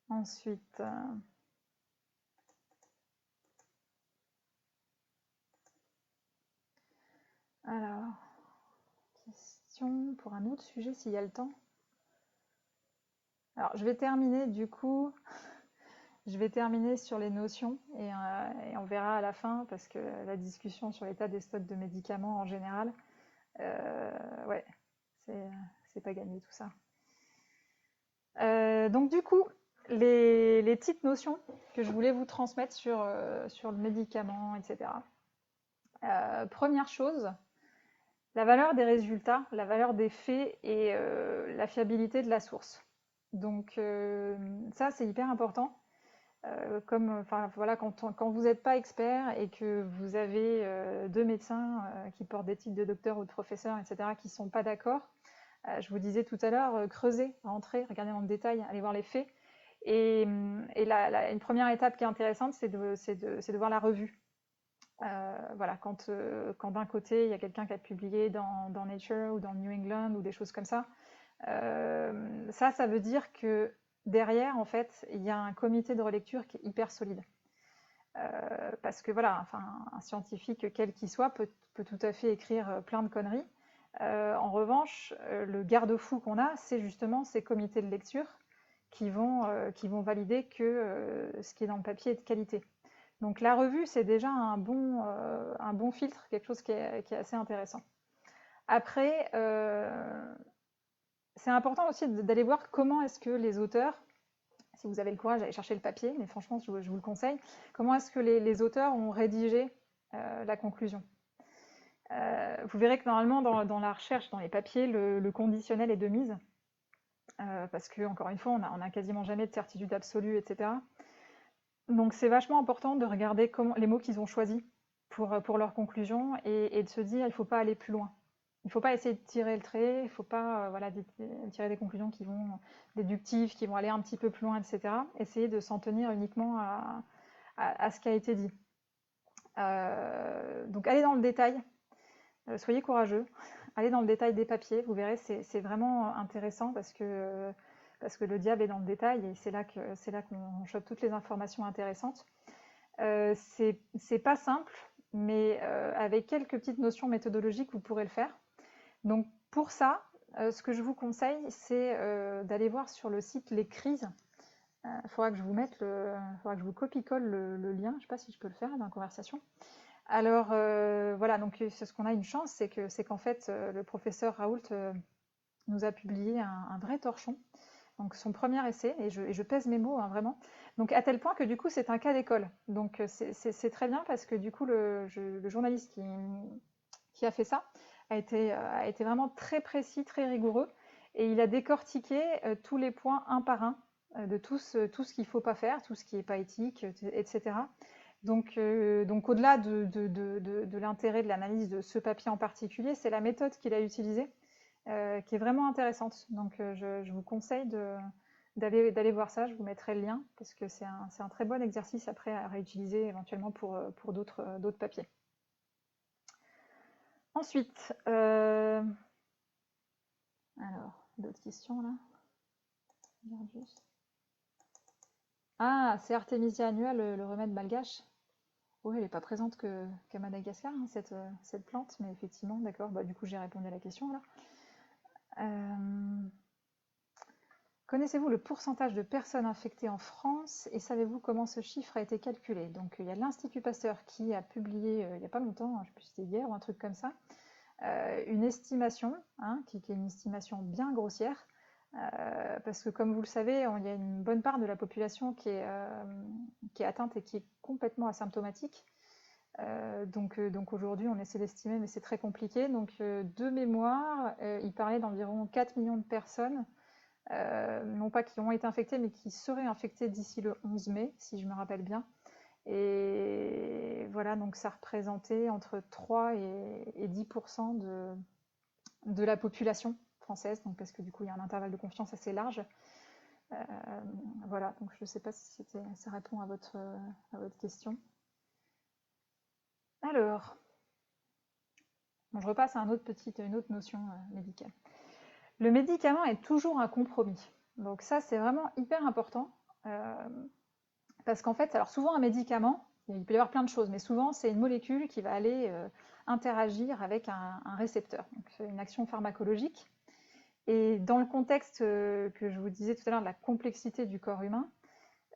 Ensuite, alors, question pour un autre sujet s'il y a le temps. Alors je vais terminer du coup, je vais terminer sur les notions et on verra à la fin parce que la discussion sur l'état des stocks de médicaments en général, ouais, c'est pas gagné tout ça. Donc du coup, les petites notions que je voulais vous transmettre sur le médicament, etc. Première chose, la valeur des résultats, la valeur des faits et la fiabilité de la source. Donc ça, c'est hyper important. Voilà, quand vous n'êtes pas expert et que vous avez deux médecins qui portent des titres de docteur ou de professeur, etc., qui ne sont pas d'accord, je vous disais tout à l'heure, creusez, rentrez, regardez dans le détail, allez voir les faits. Et une première étape qui est intéressante, c'est de voir la revue. Voilà, quand d'un côté, il y a quelqu'un qui a publié dans Nature ou dans New England ou des choses comme ça, ça veut dire que derrière, en fait, il y a un comité de relecture qui est hyper solide. Parce que voilà, enfin, un scientifique, quel qu'il soit, peut tout à fait écrire plein de conneries. En revanche, le garde-fou qu'on a, c'est justement ces comités de lecture qui vont valider que ce qui est dans le papier est de qualité. Donc la revue, c'est déjà un bon filtre, quelque chose qui est assez intéressant. Après, c'est important aussi d'aller voir comment est-ce que les auteurs, si vous avez le courage d'aller chercher le papier, mais franchement, je vous le conseille, comment est-ce que les auteurs ont rédigé la conclusion. Vous verrez que normalement, dans la recherche, dans les papiers, le conditionnel est de mise, parce que, encore une fois, on n'a quasiment jamais de certitude absolue, etc. Donc c'est vachement important de regarder les mots qu'ils ont choisis pour leur conclusion et de se dire il ne faut pas aller plus loin. Il ne faut pas essayer de tirer le trait, il ne faut pas tirer des conclusions qui vont déductives, qui vont aller un petit peu plus loin, etc. Essayer de s'en tenir uniquement à ce qui a été dit. Donc allez dans le détail, soyez courageux, allez dans le détail des papiers, vous verrez, c'est vraiment intéressant parce que le diable est dans le détail et c'est là qu'on chope toutes les informations intéressantes. C'est pas simple, mais avec quelques petites notions méthodologiques, vous pourrez le faire. Donc pour ça, ce que je vous conseille, c'est d'aller voir sur le site Les Crises. Il faudra que je vous copie-colle le lien, je ne sais pas si je peux le faire dans la conversation. Alors voilà, donc c'est ce qu'on a une chance, c'est qu'en fait le professeur Raoult nous a publié un vrai torchon Donc son premier essai, et je pèse mes mots, hein, vraiment. Donc à tel point que du coup c'est un cas d'école. Donc c'est très bien parce que du coup le journaliste qui a fait ça a été vraiment très précis, très rigoureux. Et il a décortiqué tous les points un par un de tout ce qu'il ne faut pas faire, tout ce qui n'est pas éthique, etc. Donc au-delà de l'intérêt de l'analyse de ce papier en particulier, c'est la méthode qu'il a utilisée qui est vraiment intéressante. Donc je vous conseille d'aller voir ça, je vous mettrai le lien parce que c'est un très bon exercice après à réutiliser éventuellement pour d'autres papiers. Ensuite, alors, d'autres questions là? Regarde juste. Ah, c'est Artemisia annua, le remède malgache. Oui, elle n'est pas présente qu'à Madagascar, hein, cette plante, mais effectivement, d'accord. Bah, du coup, j'ai répondu à la question là. Connaissez-vous le pourcentage de personnes infectées en France et savez-vous comment ce chiffre a été calculé? Donc, il y a l'Institut Pasteur qui a publié il n'y a pas longtemps, hein, je ne sais plus si c'était hier ou un truc comme ça, une estimation, hein, qui est une estimation bien grossière, parce que comme vous le savez, il y a une bonne part de la population qui est atteinte et qui est complètement asymptomatique. Donc aujourd'hui, on essaie d'estimer, mais c'est très compliqué. Donc de mémoire, il parlait d'environ 4 millions de personnes, non pas qui ont été infectées, mais qui seraient infectées d'ici le 11 mai, si je me rappelle bien. Et voilà, donc ça représentait entre 3 et 10% de la population française, donc parce que du coup il y a un intervalle de confiance assez large. Euh, voilà, donc je ne sais pas si ça répond à votre question. Alors, bon, je repasse à une autre notion médicale. Le médicament est toujours un compromis. Donc ça, c'est vraiment hyper important. Parce qu'en fait, alors souvent un médicament, il peut y avoir plein de choses, mais souvent c'est une molécule qui va aller interagir avec un récepteur, donc c'est une action pharmacologique. Et dans le contexte que je vous disais tout à l'heure de la complexité du corps humain,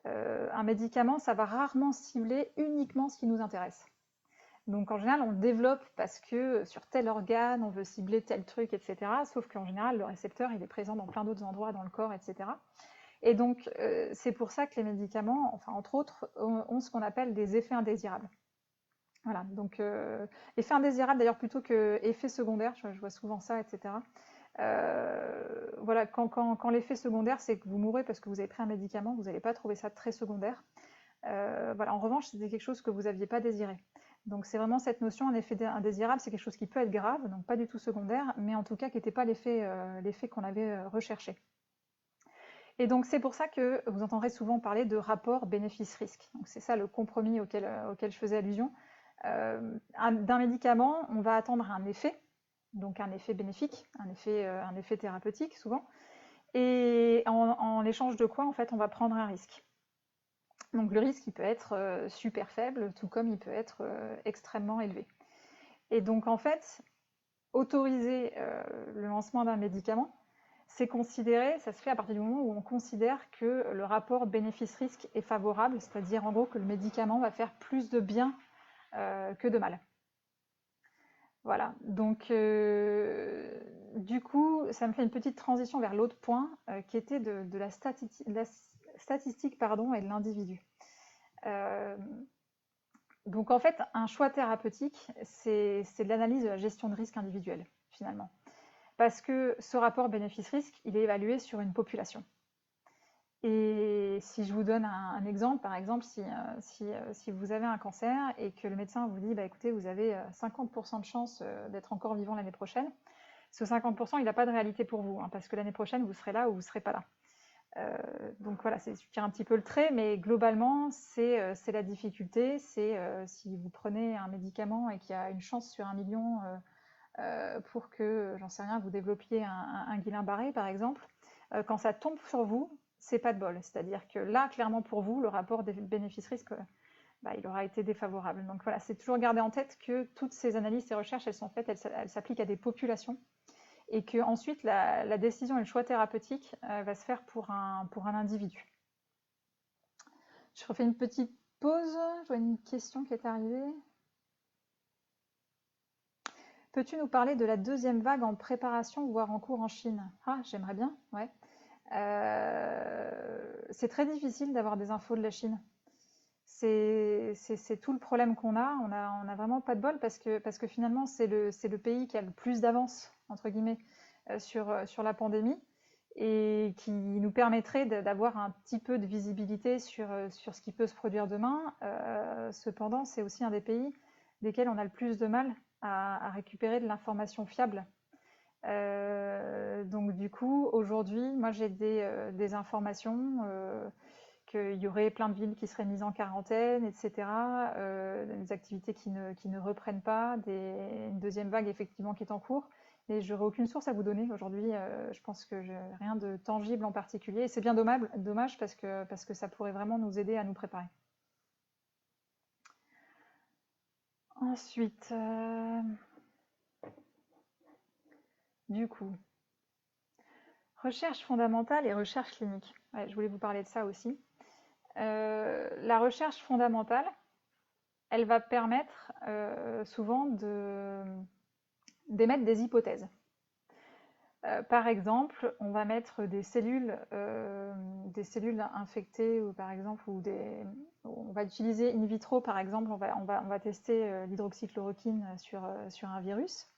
un médicament, ça va rarement cibler uniquement ce qui nous intéresse. Donc en général, on le développe parce que sur tel organe, on veut cibler tel truc, etc. Sauf qu'en général, le récepteur, il est présent dans plein d'autres endroits dans le corps, etc. Et donc, c'est pour ça que les médicaments, enfin entre autres, ont ce qu'on appelle des effets indésirables. Voilà, donc effets indésirables d'ailleurs plutôt que effets secondaires, je vois souvent ça, etc. Voilà, quand l'effet secondaire, c'est que vous mourrez parce que vous avez pris un médicament, vous n'allez pas trouver ça très secondaire. Voilà, en revanche, c'était quelque chose que vous n'aviez pas désiré. Donc c'est vraiment cette notion, un effet indésirable, c'est quelque chose qui peut être grave, donc pas du tout secondaire, mais en tout cas qui n'était pas l'effet qu'on avait recherché. Et donc c'est pour ça que vous entendrez souvent parler de rapport bénéfice-risque. Donc c'est ça le compromis auquel je faisais allusion. D'un médicament, on va attendre un effet, donc un effet bénéfique, un effet thérapeutique souvent. Et en l'échange de quoi, en fait, on va prendre un risque. Donc le risque, il peut être super faible, tout comme il peut être extrêmement élevé. Et donc en fait, autoriser le lancement d'un médicament, c'est considéré, ça se fait à partir du moment où on considère que le rapport bénéfice-risque est favorable, c'est-à-dire en gros que le médicament va faire plus de bien que de mal. Voilà, donc du coup, ça me fait une petite transition vers l'autre point qui était de la statistique pardon, et de l'individu. Donc en fait, un choix thérapeutique, c'est de l'analyse de la gestion de risque individuelle, finalement. Parce que ce rapport bénéfice-risque, il est évalué sur une population. Et si je vous donne un exemple, par exemple, si vous avez un cancer et que le médecin vous dit, bah, écoutez, vous avez 50% de chance d'être encore vivant l'année prochaine, ce 50%, il n'a pas de réalité pour vous, hein, parce que l'année prochaine, vous serez là ou vous ne serez pas là. Donc voilà, c'est tire un petit peu le trait, mais globalement, c'est la difficulté. C'est si vous prenez un médicament et qu'il y a une chance sur 1 million pour que, j'en sais rien, vous développiez un Guillain-Barré, par exemple, quand ça tombe sur vous, c'est pas de bol. C'est-à-dire que là, clairement pour vous, le rapport des bénéfices-risques, bah, il aura été défavorable. Donc voilà, c'est toujours garder en tête que toutes ces analyses, ces recherches, elles sont faites, elles s'appliquent à des populations et que ensuite la décision et le choix thérapeutique va se faire pour un individu. Je refais une petite pause, je vois une question qui est arrivée. Peux-tu nous parler de la deuxième vague en préparation, voire en cours en Chine? Ah, j'aimerais bien, ouais. C'est très difficile d'avoir des infos de la Chine. C'est tout le problème qu'on a. On a vraiment pas de bol parce que finalement, c'est le pays qui a le plus d'avance, entre guillemets, sur la pandémie et qui nous permettrait d'avoir un petit peu de visibilité sur ce qui peut se produire demain. Cependant, c'est aussi un des pays desquels on a le plus de mal à récupérer de l'information fiable. Donc du coup, aujourd'hui, moi j'ai des informations qu'il y aurait plein de villes qui seraient mises en quarantaine, etc. Des activités qui ne reprennent pas, une deuxième vague effectivement qui est en cours. Mais j'aurais aucune source à vous donner aujourd'hui. Je pense que j'ai rien de tangible en particulier. Et c'est bien dommage parce que ça pourrait vraiment nous aider à nous préparer. Ensuite, du coup, recherche fondamentale et recherche clinique. Ouais, je voulais vous parler de ça aussi. La recherche fondamentale, elle va permettre souvent d'émettre des hypothèses. Par exemple, on va mettre des cellules infectées, ou par exemple, on va utiliser in vitro, par exemple, on va tester l'hydroxychloroquine sur un virus,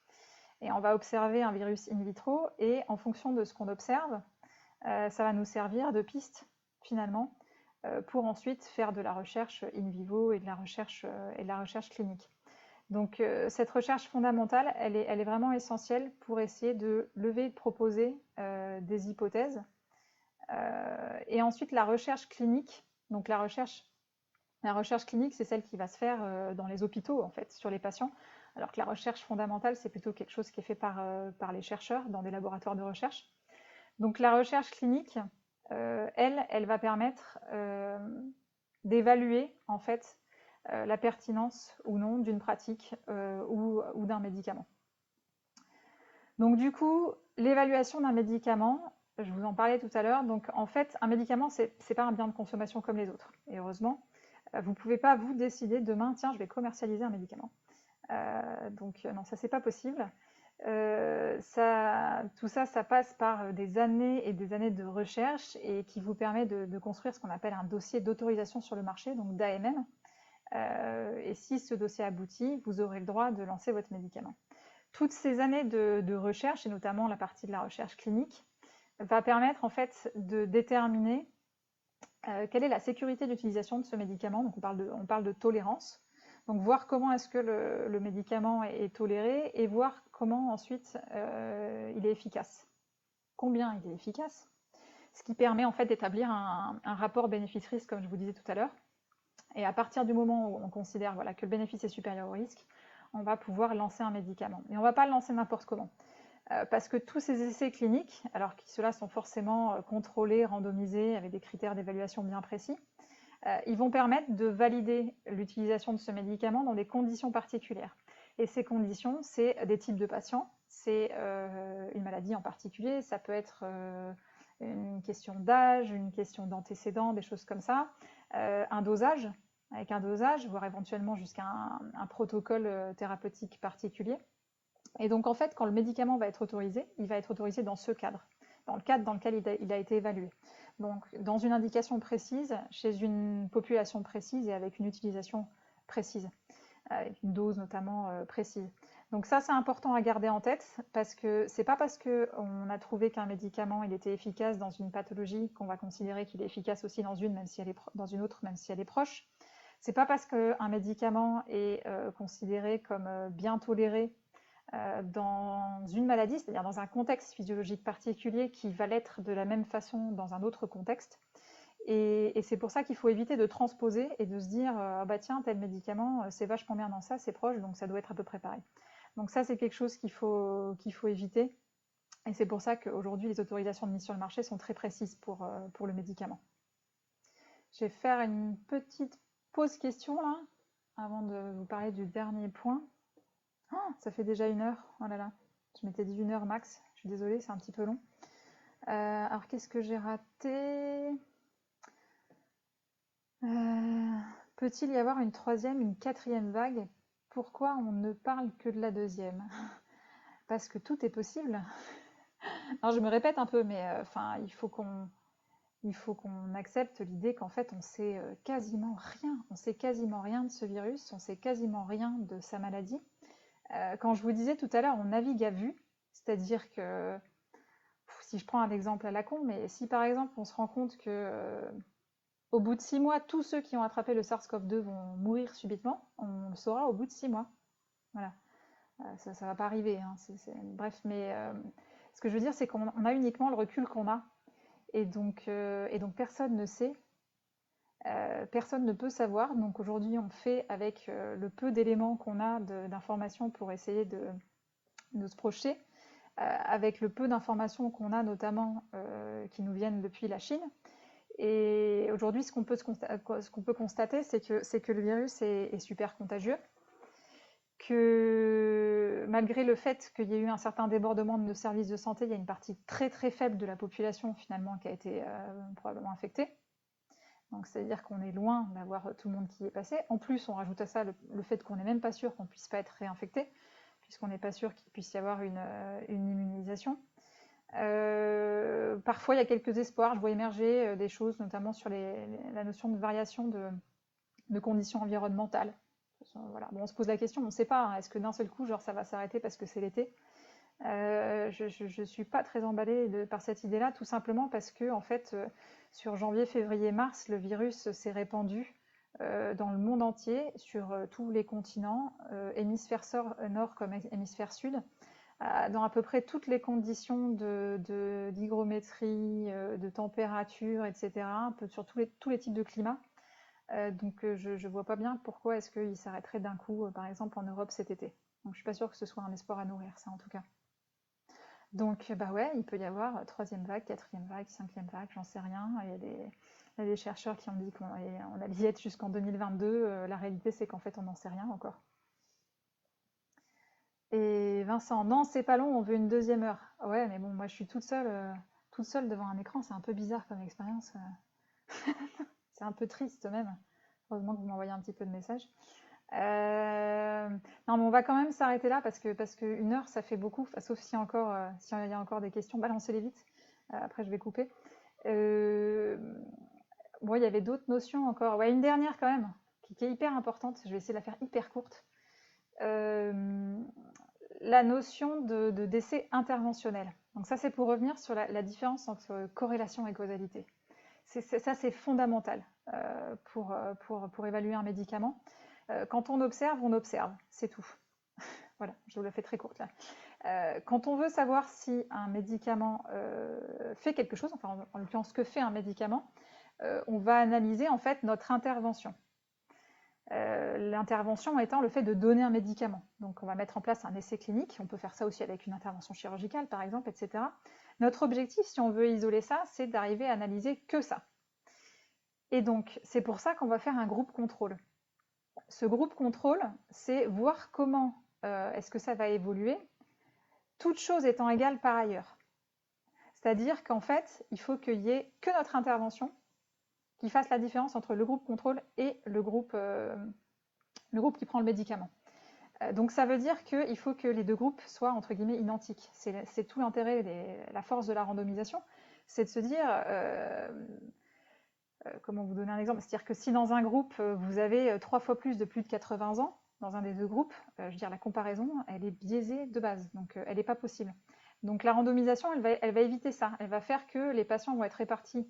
et on va observer un virus in vitro, et en fonction de ce qu'on observe, ça va nous servir de piste, finalement, pour ensuite faire de la recherche in vivo et de la recherche clinique. Donc cette recherche fondamentale, elle est vraiment essentielle pour essayer de lever et de proposer des hypothèses. Et ensuite la recherche clinique, donc la recherche clinique, c'est celle qui va se faire dans les hôpitaux, en fait, sur les patients, alors que la recherche fondamentale, c'est plutôt quelque chose qui est fait par les chercheurs dans des laboratoires de recherche. Donc la recherche clinique, elle va permettre d'évaluer, en fait, la pertinence ou non d'une pratique ou d'un médicament. Donc du coup, l'évaluation d'un médicament, je vous en parlais tout à l'heure, donc en fait, un médicament, c'est pas un bien de consommation comme les autres. Et heureusement, vous ne pouvez pas vous décider demain, tiens, je vais commercialiser un médicament. Donc non, ça c'est pas possible. Tout ça, ça passe par des années et des années de recherche et qui vous permet de construire ce qu'on appelle un dossier d'autorisation sur le marché, donc d'AMM. Et si ce dossier aboutit, vous aurez le droit de lancer votre médicament. Toutes ces années de recherche, et notamment la partie de la recherche clinique, va permettre en fait de déterminer quelle est la sécurité d'utilisation de ce médicament. Donc on parle de tolérance. Donc voir comment est-ce que le médicament est toléré et voir comment ensuite il est efficace. Combien il est efficace, ce qui permet en fait d'établir un rapport bénéfice-risque, comme je vous disais tout à l'heure. Et à partir du moment où on considère voilà, que le bénéfice est supérieur au risque, on va pouvoir lancer un médicament. Et on ne va pas le lancer n'importe comment. Parce que tous ces essais cliniques, alors que ceux-là sont forcément contrôlés, randomisés, avec des critères d'évaluation bien précis, ils vont permettre de valider l'utilisation de ce médicament dans des conditions particulières. Et ces conditions, c'est des types de patients, c'est une maladie en particulier, ça peut être une question d'âge, une question d'antécédents, des choses comme ça, un dosage, voire éventuellement jusqu'à un protocole thérapeutique particulier. Et donc en fait, quand le médicament va être autorisé, il va être autorisé dans ce cadre, dans le cadre dans lequel il a été évalué. Donc dans une indication précise, chez une population précise et avec une utilisation précise, avec une dose notamment précise. Donc ça, c'est important à garder en tête parce que c'est pas parce qu'on a trouvé qu'un médicament il était efficace dans une pathologie qu'on va considérer qu'il est efficace aussi dans une, même si elle est dans une autre, même si elle est proche. C'est pas parce qu'un médicament est considéré comme bien toléré dans une maladie, c'est-à-dire dans un contexte physiologique particulier, qui va l'être de la même façon dans un autre contexte. Et c'est pour ça qu'il faut éviter de transposer et de se dire bah tiens, tel médicament, c'est vachement bien dans ça, c'est proche, donc ça doit être à peu près pareil. Donc ça, c'est quelque chose qu'il faut éviter. Et c'est pour ça qu'aujourd'hui, les autorisations de mise sur le marché sont très précises pour le médicament. Je vais faire une petite pause question là, avant de vous parler du dernier point. Oh, ça fait déjà 1 heure. Oh là là, je m'étais dit 1 heure max. Je suis désolée, c'est un petit peu long. Alors, qu'est-ce que j'ai raté? Peut-il y avoir une troisième, une quatrième vague? Pourquoi on ne parle que de la deuxième? Parce que tout est possible. Alors, je me répète un peu, mais enfin, il faut qu'on accepte l'idée qu'en fait, on sait quasiment rien. On sait quasiment rien de ce virus, on sait quasiment rien de sa maladie. Quand je vous disais tout à l'heure, on navigue à vue, c'est-à-dire que, si je prends un exemple à la con, mais si par exemple on se rend compte que au bout de 6 mois, tous ceux qui ont attrapé le SARS-CoV-2 vont mourir subitement, on le saura au bout de 6 mois. Voilà. Ça ne va pas arriver, hein, bref, mais ce que je veux dire, c'est qu'on a uniquement le recul qu'on a. Et donc personne ne sait, personne ne peut savoir. Donc aujourd'hui, on fait avec le peu d'éléments qu'on a d'informations pour essayer de se projeter, avec le peu d'informations qu'on a, notamment qui nous viennent depuis la Chine. Et aujourd'hui, ce qu'on peut constater, c'est que le virus est super contagieux, que malgré le fait qu'il y ait eu un certain débordement de nos services de santé, il y a une partie très très faible de la population finalement qui a été probablement infectée. Donc c'est-à-dire qu'on est loin d'avoir tout le monde qui y est passé. En plus, on rajoute à ça le fait qu'on n'est même pas sûr qu'on puisse pas être réinfecté, puisqu'on n'est pas sûr qu'il puisse y avoir une immunisation. Parfois, il y a quelques espoirs. Je vois émerger des choses, notamment sur la notion de variation de conditions environnementales. Voilà. Bon, on se pose la question, on ne sait pas, hein, est-ce que d'un seul coup, genre, ça va s'arrêter parce que c'est l'été? Je ne suis pas très emballée par cette idée-là, tout simplement parce que, en fait, sur janvier, février, mars, le virus s'est répandu dans le monde entier, sur tous les continents, hémisphère nord comme hémisphère sud, dans à peu près toutes les conditions d'hygrométrie, de température, etc., un peu sur tous les types de climats. Donc je ne vois pas bien pourquoi est-ce qu'il s'arrêterait d'un coup, par exemple en Europe cet été. Donc je suis pas sûre que ce soit un espoir à nourrir, ça en tout cas. Donc bah ouais, il peut y avoir troisième vague, quatrième vague, cinquième vague, j'en sais rien. Il y a des chercheurs qui ont dit qu'on allait y être jusqu'en 2022. La réalité, c'est qu'en fait, on n'en sait rien encore. Et Vincent, non, c'est pas long, on veut une deuxième heure. Ouais, mais bon, moi je suis toute seule devant un écran, c'est un peu bizarre comme expérience. C'est un peu triste même. Heureusement que vous m'envoyez un petit peu de messages. Non, mais on va quand même s'arrêter là parce que une heure, ça fait beaucoup. Enfin, sauf s'il y a encore, s'il y a encore des questions, balancez-les vite. Après, je vais couper. Euh, bon, il y avait d'autres notions encore. Ouais, une dernière quand même, qui est hyper importante. Je vais essayer de la faire hyper courte. Euh, la notion de décès interventionnel. Donc ça, c'est pour revenir sur la différence entre corrélation et causalité. Ça, c'est fondamental pour évaluer un médicament. Quand on observe, c'est tout. Voilà, je vous la fais très courte là. Quand on veut savoir si un médicament fait quelque chose, enfin en l'occurrence que fait un médicament, on va analyser en fait notre intervention. L'intervention étant le fait de donner un médicament. Donc on va mettre en place un essai clinique, on peut faire ça aussi avec une intervention chirurgicale par exemple, etc. Notre objectif, si on veut isoler ça, c'est d'arriver à analyser que ça. Et donc c'est pour ça qu'on va faire un groupe contrôle. Ce groupe contrôle, c'est voir comment est-ce que ça va évoluer, toutes choses étant égales par ailleurs. C'est-à-dire qu'en fait, il faut qu'il y ait que notre intervention qui fasse la différence entre le groupe contrôle et le groupe qui prend le médicament. Donc ça veut dire qu'il faut que les deux groupes soient entre guillemets identiques. C'est tout l'intérêt, la force de la randomisation, c'est de se dire, comment vous donner un exemple, c'est-à-dire que si dans un groupe vous avez 3 fois plus de 80 ans, dans un des deux groupes, je veux dire la comparaison, elle est biaisée de base, donc elle n'est pas possible. Donc la randomisation, elle va éviter ça, elle va faire que les patients vont être répartis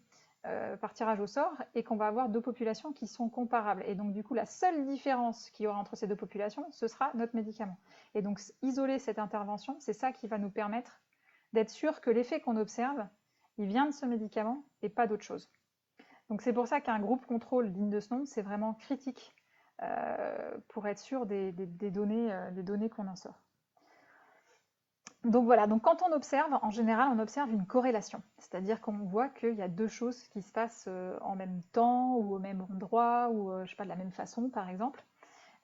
par tirage au sort et qu'on va avoir deux populations qui sont comparables. Et donc du coup, la seule différence qu'il y aura entre ces deux populations, ce sera notre médicament. Et donc isoler cette intervention, c'est ça qui va nous permettre d'être sûr que l'effet qu'on observe, il vient de ce médicament et pas d'autre chose. Donc c'est pour ça qu'un groupe contrôle digne de ce nom, c'est vraiment critique pour être sûr des données qu'on en sort. Donc voilà, donc quand on observe, en général, on observe une corrélation. C'est-à-dire qu'on voit qu'il y a deux choses qui se passent en même temps, ou au même endroit, ou je sais pas, de la même façon, par exemple.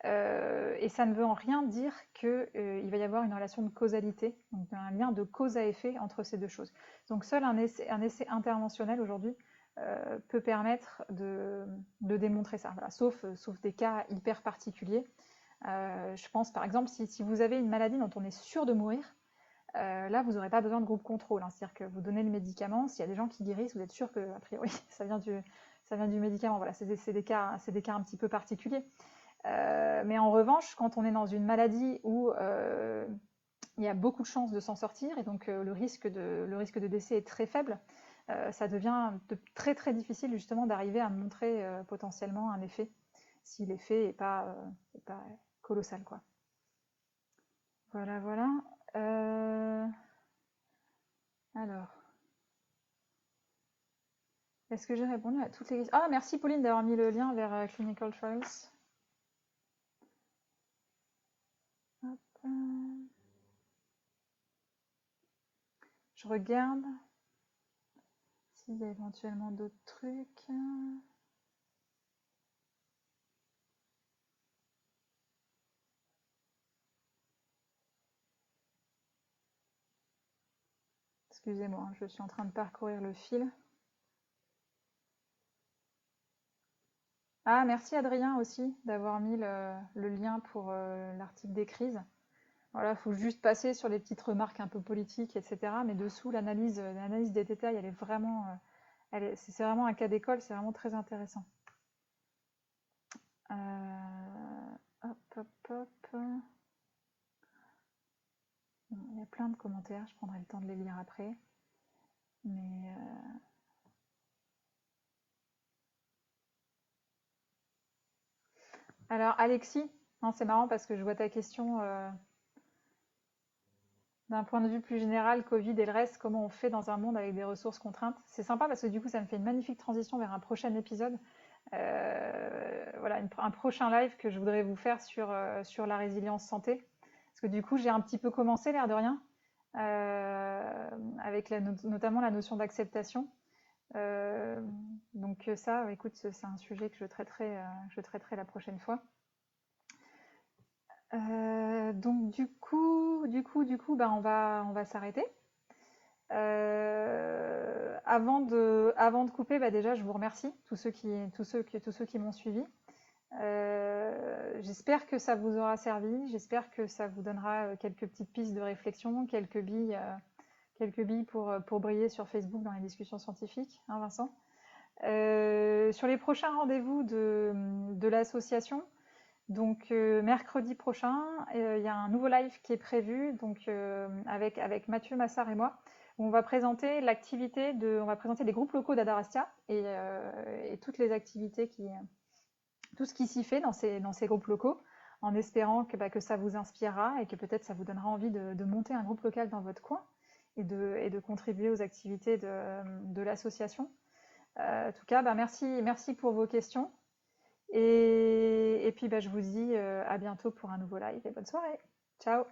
Et ça ne veut en rien dire qu'il va y avoir une relation de causalité, donc un lien de cause à effet entre ces deux choses. Donc seul un essai interventionnel aujourd'hui peut permettre de démontrer ça, voilà, sauf des cas hyper particuliers. Je pense par exemple, si vous avez une maladie dont on est sûr de mourir, là, vous n'aurez pas besoin de groupe contrôle, hein. C'est-à-dire que vous donnez le médicament, s'il y a des gens qui guérissent, vous êtes sûr que, a priori, ça vient du médicament. Voilà, c'est des cas un petit peu particuliers. Mais en revanche, quand on est dans une maladie où il y a beaucoup de chances de s'en sortir et donc le risque de décès est très faible, ça devient très très difficile justement d'arriver à montrer potentiellement un effet si l'effet est pas colossal, quoi. Voilà, voilà. Alors, est-ce que j'ai répondu à toutes les questions? Ah, merci Pauline d'avoir mis le lien vers Clinical Trials. Hop, je regarde s'il y a éventuellement d'autres trucs. Excusez-moi, hein, je suis en train de parcourir le fil. Ah, merci Adrien aussi d'avoir mis le lien pour l'article des crises. Voilà, il faut juste passer sur les petites remarques un peu politiques, etc. Mais dessous, l'analyse des détails, elle est vraiment, c'est vraiment un cas d'école, c'est vraiment très intéressant. Hop, hop, hop. Bon, il y a plein de commentaires, je prendrai le temps de les lire après. Mais alors, Alexis, non, c'est marrant parce que je vois ta question d'un point de vue plus général, Covid et le reste, comment on fait dans un monde avec des ressources contraintes. C'est sympa parce que du coup, ça me fait une magnifique transition vers un prochain épisode. Voilà, un prochain live que je voudrais vous faire sur la résilience santé. Parce que du coup, j'ai un petit peu commencé, l'air de rien, avec notamment la notion d'acceptation. Euh, donc ça, écoute, c'est un sujet que je traiterai la prochaine fois. Donc bah, on va s'arrêter. Avant de couper, bah déjà, je vous remercie, tous ceux qui m'ont suivi. J'espère que ça vous aura servi, j'espère que ça vous donnera quelques petites pistes de réflexion, quelques billes pour briller sur Facebook dans les discussions scientifiques, hein, Vincent. Sur les prochains rendez-vous de l'association, donc mercredi prochain, il y a un nouveau live qui est prévu, donc avec Mathieu Massard et moi. On va présenter on va présenter les groupes locaux d'Adarastia et toutes les activités tout ce qui s'y fait dans ces groupes locaux, en espérant que ça vous inspirera et que peut-être ça vous donnera envie de monter un groupe local dans votre coin et de contribuer aux activités de l'association. En tout cas, merci pour vos questions. Et puis, je vous dis à bientôt pour un nouveau live et bonne soirée. Ciao!